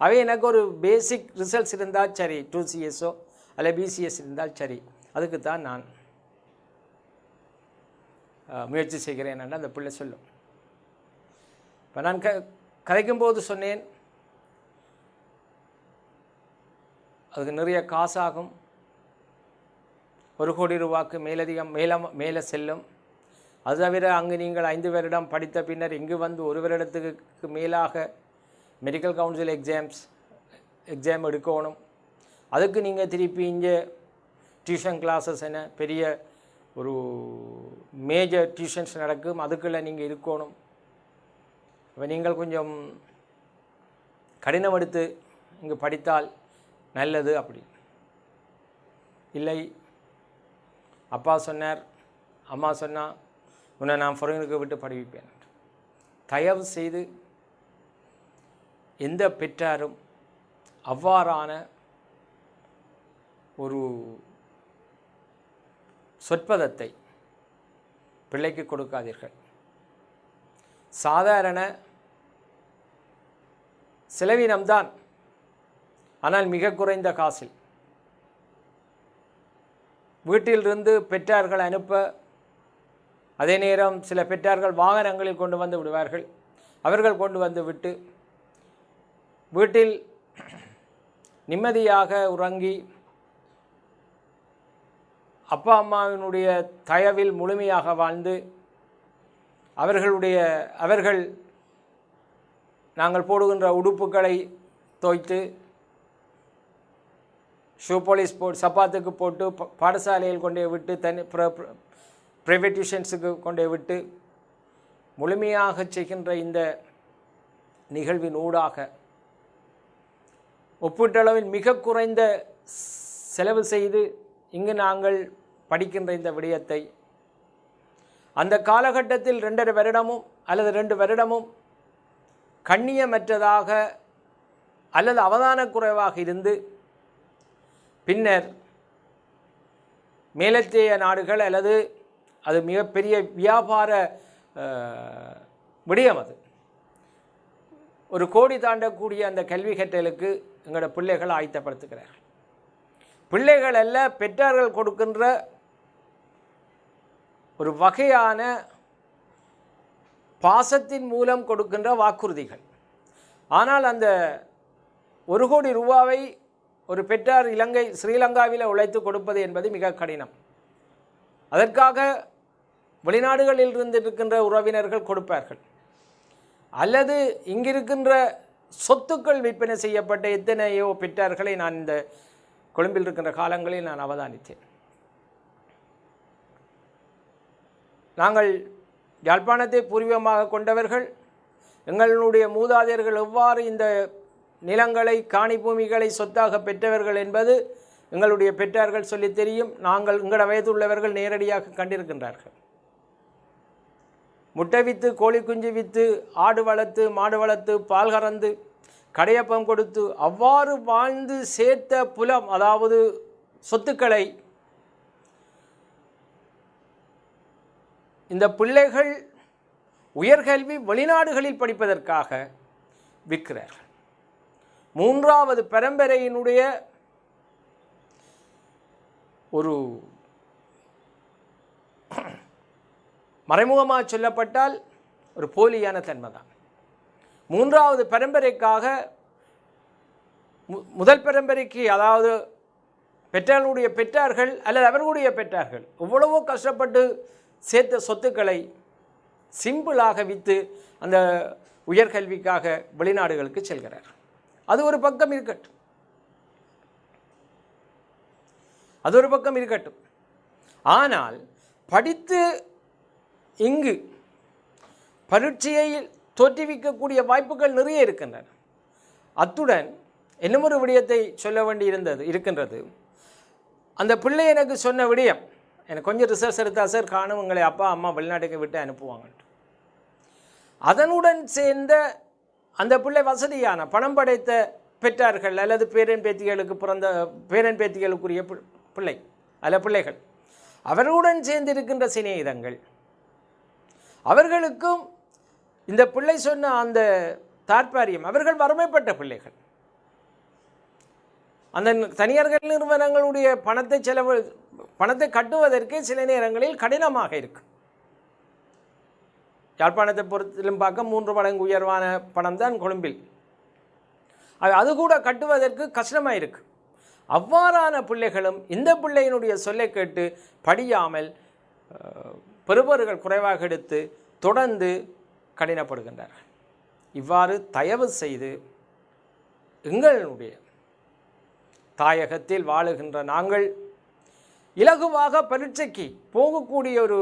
அவை எனக்கு ஒரு பேசிக் ரிசல்ட்ஸ் இருந்தால் சரி, 2CS அல்ல BCS இருந்தால் சரி, அதுக்கு தான் நான் முயற்சி செய்கிறேன் என்று அந்த பிள்ளை சொல்லும். இப்போ நான் கதைக்கும்போது சொன்னேன், அதுக்கு நிறைய காசாகும், 1 கோடி ரூபாய்க்கு மேலதிகம் மேலே செல்லும். அது தவிர அங்கு நீங்கள் 5 வருடம் படித்த பின்னர் இங்கு வந்து 1 வருடத்துக்கு மேலாக மெடிக்கல் கவுன்சில் எக்ஸாம் எடுக்கணும். அதுக்கு நீங்கள் திருப்பி இங்கே டியூஷன் கிளாஸஸ் என பெரிய ஒரு மேஜர் டியூஷன்ஸ் நடக்கும், அதுக்குள்ளே நீங்கள் இருக்கணும். இப்போ நீங்கள் கொஞ்சம் கடினம் எடுத்து இங்கே படித்தால் நல்லது. அப்படி இல்லை, அப்பா சொன்னார், அம்மா சொன்னால் உன்னை நான் ஃபாரினுக்கு விட்டு படிப்பேன். தயவு செய்து எந்த பெற்றாரும் அவ்வாறான ஒரு சொற்பதத்தை பிள்ளைக்கு கொடுக்காதீர்கள். சாதாரண செலவினம்தான், ஆனால் மிக குறைந்த காசில் வீட்டிலிருந்து பெற்றார்கள் அனுப்ப, அதே நேரம் சில பெற்றார்கள் வாகனங்களில் கொண்டு வந்து விடுவார்கள். அவர்கள் கொண்டு வந்து விட்டு வீட்டில் நிம்மதியாக உறங்கி அப்பா அம்மாவினுடைய தயவில் முழுமையாக வாழ்ந்து அவர்கள் நாங்கள் போடுகின்ற உடுப்புகளை தோய்த்து ஷூ பாலிஷ் சப்பாத்துக்கு போட்டு பாடசாலையில் கொண்டே விட்டு பிரைவேட் டியூஷன்ஸுக்கு கொண்டே விட்டு முழுமையாக செய்கின்ற இந்த நிகழ்வின் ஊடாக ஒப்பீட்டளவில் மிக குறைந்த செலவு செய்து இங்கு நாங்கள் படிக்கின்ற இந்த விடயத்தை அந்த காலகட்டத்தில் 2.5 வருடமும் அல்லது 2 வருடமும் கண்ணியமற்றதாக அல்லது அவதான குறைவாக இருந்து பின்னர் மேலத்தைய நாடுகள் அல்லது அது மிகப்பெரிய வியாபார விடயம், அது 1 கோடி தாண்டக்கூடிய அந்த கல்வி கற்றலுக்கு எங்களோட பிள்ளைகள் ஆயத்தப்படுத்துகிறார்கள். பிள்ளைகள் அல்ல, பெற்றார்கள் கொடுக்கின்ற ஒரு வகையான பாசத்தின் மூலம் கொடுக்கின்ற வாக்குறுதிகள். ஆனால் அந்த 1 கோடி ரூபாவை ஒரு பெற்றார் ஸ்ரீலங்காவில் உழைத்து கொடுப்பது என்பது மிக கடினம். அதற்காக வெளிநாடுகளில் இருந்து இருக்கின்ற உறவினர்கள் கொடுப்பார்கள், அல்லது இங்கிருக்கின்ற சொத்துக்கள் விற்பனை செய்யப்பட்ட எத்தனையோ பெற்றார்களை நான் இந்த கொழும்பில் இருக்கின்ற காலங்களில் நான் அவதானித்தேன். நாங்கள் யாழ்ப்பாணத்தை பூர்வீகமாக கொண்டவர்கள், எங்களுடைய மூதாதையர்கள் எவ்வாறு இந்த நிலங்களை காணி பூமிகளை சொத்தாக பெற்றவர்கள் என்பது எங்களுடைய பெற்றார்கள் சொல்லி தெரியும். நாங்கள் எங்களோட வயது உள்ளவர்கள் நேரடியாக கண்டிருக்கின்றார்கள். முட்டை விற்று, கோழி குஞ்சு விற்று, ஆடு வளர்த்து, மாடு வளர்த்து, பால் கறந்து, கடையப்பம் கொடுத்து அவ்வாறு வாழ்ந்து சேர்த்த புலம், அதாவது சொத்துக்களை இந்த பிள்ளைகள் உயர்கல்வி வெளிநாடுகளில் படிப்பதற்காக விற்கிறார்கள். மூன்றாவது பரம்பரையினுடைய ஒரு மறைமுகமாக சொல்லப்பட்டால் ஒரு போலியான தன்மை தான். மூன்றாவது பரம்பரைக்காக முதல் பரம்பரைக்கு, அதாவது பெற்றார்களுடைய பெற்றார்கள் அல்லது அவர்களுடைய பெற்றார்கள் எவ்வளவோ கஷ்டப்பட்டு சேர்த்த சொத்துக்களை சிம்பிளாக விற்று அந்த உயர்கல்விக்காக வெளிநாடுகளுக்கு செல்கிறார். அது ஒரு பக்கம் இருக்கட்டும், அது ஒரு பக்கம் இருக்கட்டும். ஆனால் படித்து இங்கு பரீட்சையை தோற்றுவிக்கக்கூடிய வாய்ப்புகள் நிறைய இருக்கின்றன. அத்துடன் இன்னும் ஒரு விடயத்தை சொல்ல வேண்டி இருக்கின்றது. அந்த பிள்ளை எனக்கு சொன்ன விடயம், எனக்கு கொஞ்சம் ரிசர்ச் எடுத்தா சார் காணும், உங்களை அப்பா அம்மா வெளிநாட்டுக்கு விட்டு அனுப்புவாங்க. அதனுடன் சேர்ந்த அந்த பிள்ளை வசதியான பணம் படைத்த பெற்றார்கள் அல்லது பேரன் பேத்திகளுக்கு பிறந்த பேரன் பேத்திகளுக்குரிய பிள்ளை அல்ல பிள்ளைகள், அவர்களுடன் சேர்ந்திருக்கின்ற சிநேகிதங்கள், அவர்களுக்கும் இந்த பிள்ளை சொன்ன அந்த தாற்பயம், அவர்கள் வறுமைப்பட்ட பிள்ளைகள். அந்த தனியார்கள் நிறுவனங்களுடைய பணத்தை கட்டுவதற்கே சில நேரங்களில் கடினமாக இருக்கு. யாழ்ப்பாணத்தை பொறுத்திலும் பார்க்க 3 மடங்கு உயர்வான பணம் தான் கொழும்பில். அது கூட கட்டுவதற்கு கஷ்டமாக இருக்கு. அவ்வாறான பிள்ளைகளும் இந்த பிள்ளையினுடைய சொல்லை கேட்டு படியாமல் பெறுபவர்கள் குறைவாக எடுத்து தொடர்ந்து கடினப்படுகின்றார்கள். இவ்வாறு தயவு செய்து எங்களுடைய தாயகத்தில் வாழுகின்ற நாங்கள் இலகுவாக பரீட்சைக்கு போகக்கூடிய ஒரு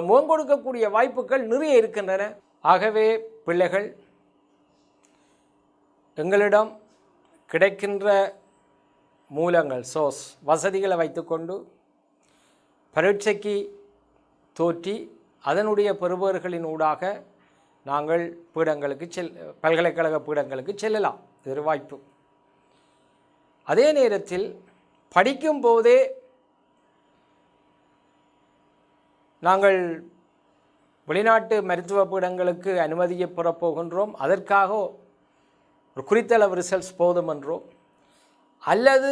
முகம் கொடுக்கக்கூடிய வாய்ப்புகள் நிறைய இருக்கின்றன. ஆகவே பிள்ளைகள் எங்களிடம் கிடைக்கின்ற மூலங்கள், சோர்ஸ் வசதிகளை வைத்துக்கொண்டு பரீட்சைக்கு தோற்றி அதனுடைய பெறுபவர்களின் ஊடாக நாங்கள் பீடங்களுக்கு பல்கலைக்கழக பீடங்களுக்கு செல்லலாம். இது ஒரு வாய்ப்பு. அதே நேரத்தில் படிக்கும் போதே நாங்கள் வெளிநாட்டு மருத்துவ பீடங்களுக்கு அனுமதியை பெறப் போகின்றோம், அதற்காக ஒரு குறித்தளவு ரிசல்ட்ஸ் போதும் என்றோம், அல்லது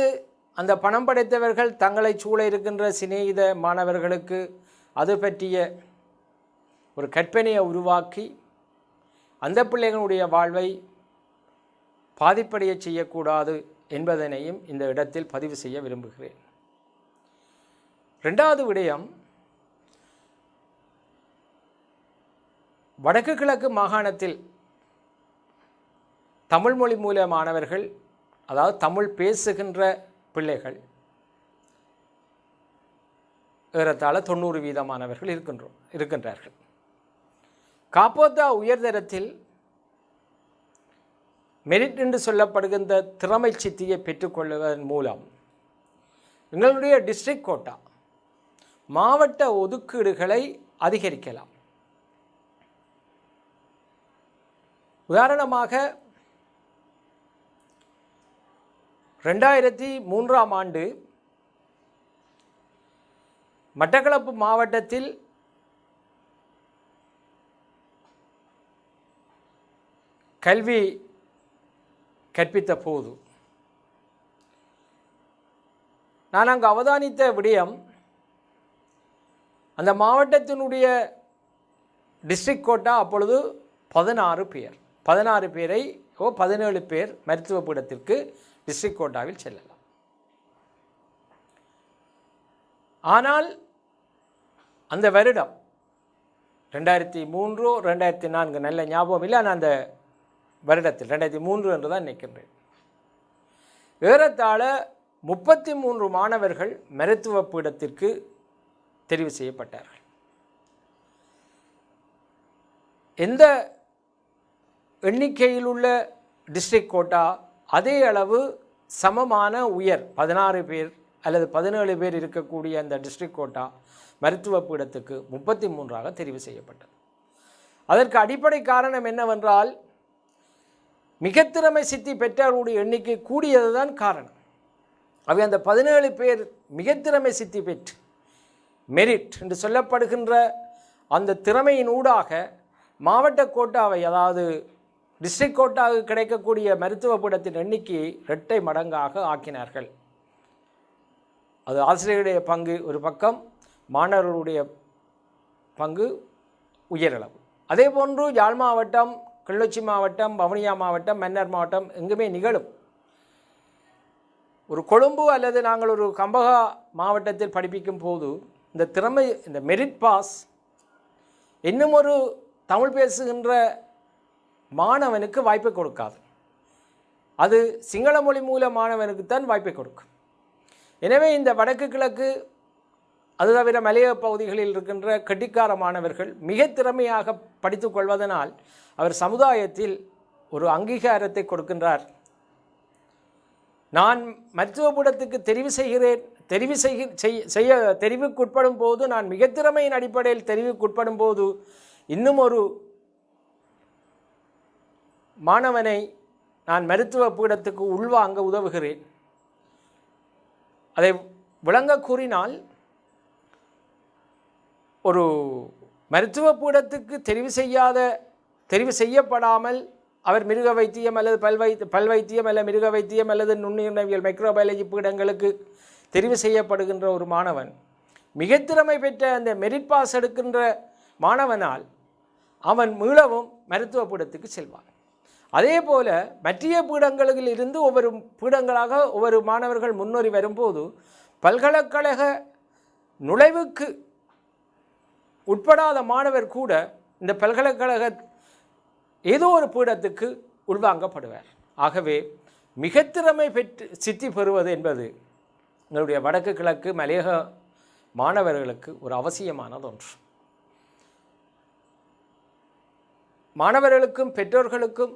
அந்த பணம் படைத்தவர்கள் தங்களை சூழ இருக்கின்ற சிநேகித மாணவர்களுக்கு அது பற்றிய ஒரு கற்பனையை உருவாக்கி அந்த பிள்ளைகளுடைய வாழ்வை பாதிப்படைய செய்யக்கூடாது என்பதனையும் இந்த இடத்தில் பதிவு செய்ய விரும்புகிறேன். 2வது விடயம், வடக்கு கிழக்கு மாகாணத்தில் தமிழ் மொழி மூல மாணவர்கள், அதாவது தமிழ் பேசுகின்ற பிள்ளைகள் ஏறத்தாழ 90% மாணவர்கள் இருக்கின்றார்கள். காப்போத்தா உயர்தரத்தில் மெரிட் என்று சொல்லப்படுகின்ற திறமை சித்தியை பெற்றுக்கொள்வதன் மூலம் எங்களுடைய டிஸ்ட்ரிக்ட் கோட்டா மாவட்ட ஒதுக்கீடுகளை அதிகரிக்கலாம். உதாரணமாக 2003ஆம் ஆண்டு மட்டக்களப்பு மாவட்டத்தில் கல்வி கற்பித்த போது நான் அங்கு அவதானித்த விடயம், அந்த மாவட்டத்தினுடைய டிஸ்ட்ரிக்ட் கோட்டா அப்பொழுது 16 பேர், 17 பேர் மருத்துவ பீடத்திற்கு டிஸ்ட்ரிக்ட் கோட்டாவில் செல்லலாம். ஆனால் அந்த வருடம் 2003 2004 நல்ல ஞாபகம் இல்லை, ஆனால் அந்த வருடத்தில் 2003 என்று தான் நினைக்கின்றேன், ஏறத்தாழ 33 மாணவர்கள் மருத்துவ பீடத்திற்கு தெரிவு செய்யப்பட்டார்கள். எந்த எண்ணிக்கையில் உள்ள டிஸ்ட்ரிக்ட் கோட்டா அதே அளவு சமமான 16 பேர் அல்லது 17 பேர் இருக்கக்கூடிய அந்த டிஸ்ட்ரிக்ட் கோட்டா மருத்துவ பீடத்துக்கு 33ஆக தெரிவு செய்யப்பட்டது. அதற்கு அடிப்படை காரணம் என்னவென்றால் மிகத்திறமை சித்தி பெற்றவர்களுடைய எண்ணிக்கை கூடியது தான் காரணம். அவை அந்த 17 பேர் மிகத்திறமை சித்தி பெற்று மெரிட் என்று சொல்லப்படுகின்ற அந்த திறமையின் ஊடாக மாவட்ட கோட்டாவை, அதாவது டிஸ்ட்ரிக்ட் கோட்டாவுக்கு கிடைக்கக்கூடிய மருத்துவ பீடத்தின் எண்ணிக்கையை 2 மடங்காக ஆக்கினார்கள். அது ஆசிரியருடைய பங்கு ஒரு பக்கம், மாணவர்களுடைய பங்கு உயரளவு. அதே போன்று யாழ் மாவட்டம், கிளிநொச்சி மாவட்டம், வவுனியா மாவட்டம், மன்னார் மாவட்டம் எங்குமே நிகழும். ஒரு கொழும்பு அல்லது நாங்கள் ஒரு கம்பகா மாவட்டத்தில் படிப்பிக்கும் போது இந்த மெரிட் பாஸ் இன்னும் ஒரு தமிழ் பேசுகின்ற மாணவனுக்கு வாய்ப்பை கொடுக்காது. அது சிங்கள மொழி மூல மாணவனுக்குத்தான் வாய்ப்பை கொடுக்கும். எனவே இந்த வடக்கு கிழக்கு, அது தவிர மலையக பகுதிகளில் இருக்கின்ற கெட்டிக்கார மாணவர்கள் மிக திறமையாக படித்து கொள்வதனால் அவர் சமுதாயத்தில் ஒரு அங்கீகாரத்தை கொடுக்கின்றார். நான் மருத்துவ பீடத்துக்கு தெரிவுக்குட்படும் போது, நான் மிக திறமையின் அடிப்படையில் தெரிவுக்குட்படும் போது இன்னும் ஒரு மாணவனை நான் மருத்துவ பீடத்துக்கு உள்வாங்க உதவுகிறேன். அதை விளங்க கூறினால், ஒரு மருத்துவ பீடத்துக்கு தெரிவு செய்யப்படாமல் அவர் மிருக வைத்தியம் அல்லது பல் வைத்தியம் அல்லது மிருக வைத்தியம் அல்லது நுண்ணுயிர்வியல் மைக்ரோபயாலஜி பீடங்களுக்கு தெரிவு செய்யப்படுகின்ற ஒரு மாணவன் மிக திறமை பெற்ற அந்த மெரிட் பாஸ் எடுக்கின்ற மாணவனால் அவன் மீளவும் மருத்துவ பீடத்துக்கு செல்வான். அதே போல மற்ற பீடங்களில் இருந்து ஒவ்வொரு பீடங்களாக ஒவ்வொரு மாணவர்கள் முன்னேறி வரும்போது பல்கலைக்கழக நுழைவுக்கு உட்படாத மாணவர் கூட இந்த பல்கலைக்கழக ஏதோ ஒரு பீடத்துக்கு உள்வாங்கப்படுவார். ஆகவே மிக திறமை பெற்று சித்தி பெறுவது என்பது எங்களுடைய வடக்கு கிழக்கு மலையக மாணவர்களுக்கு ஒரு அவசியமானது ஒன்று. மாணவர்களுக்கும் பெற்றோர்களுக்கும்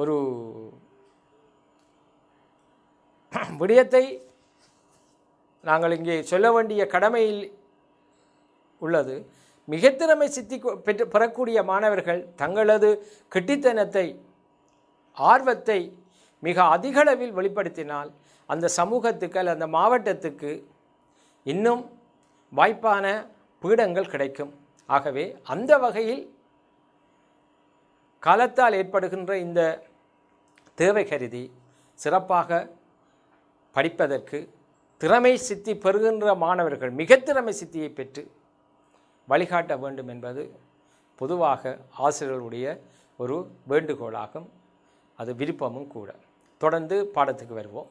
ஒரு விடயத்தை நாங்கள் இங்கே சொல்ல வேண்டிய கடமையில் உள்ளது. மிக திறமை சித்தி பெறக்கூடிய மாணவர்கள் தங்களது கெட்டித்தனத்தை, ஆர்வத்தை மிக அதிகளவில் வெளிப்படுத்தினால் அந்த சமூகத்துக்கு அல்லது அந்த மாவட்டத்துக்கு இன்னும் வாய்ப்பான பீடங்கள் கிடைக்கும். ஆகவே அந்த வகையில் காலத்தால் ஏற்படுகின்ற இந்த தேவை கருதி சிறப்பாக படிப்பதற்கு திறமை சித்தி பெறுகின்ற மாணவர்கள் மிக திறமை சித்தியை பெற்று வழிகாட்ட வேண்டும் என்பது பொதுவாக ஆசிரியர்களுடைய ஒரு வேண்டுகோளாகும். அது விருப்பமும் கூட. தொடர்ந்து பாடத்துக்கு வருவோம்.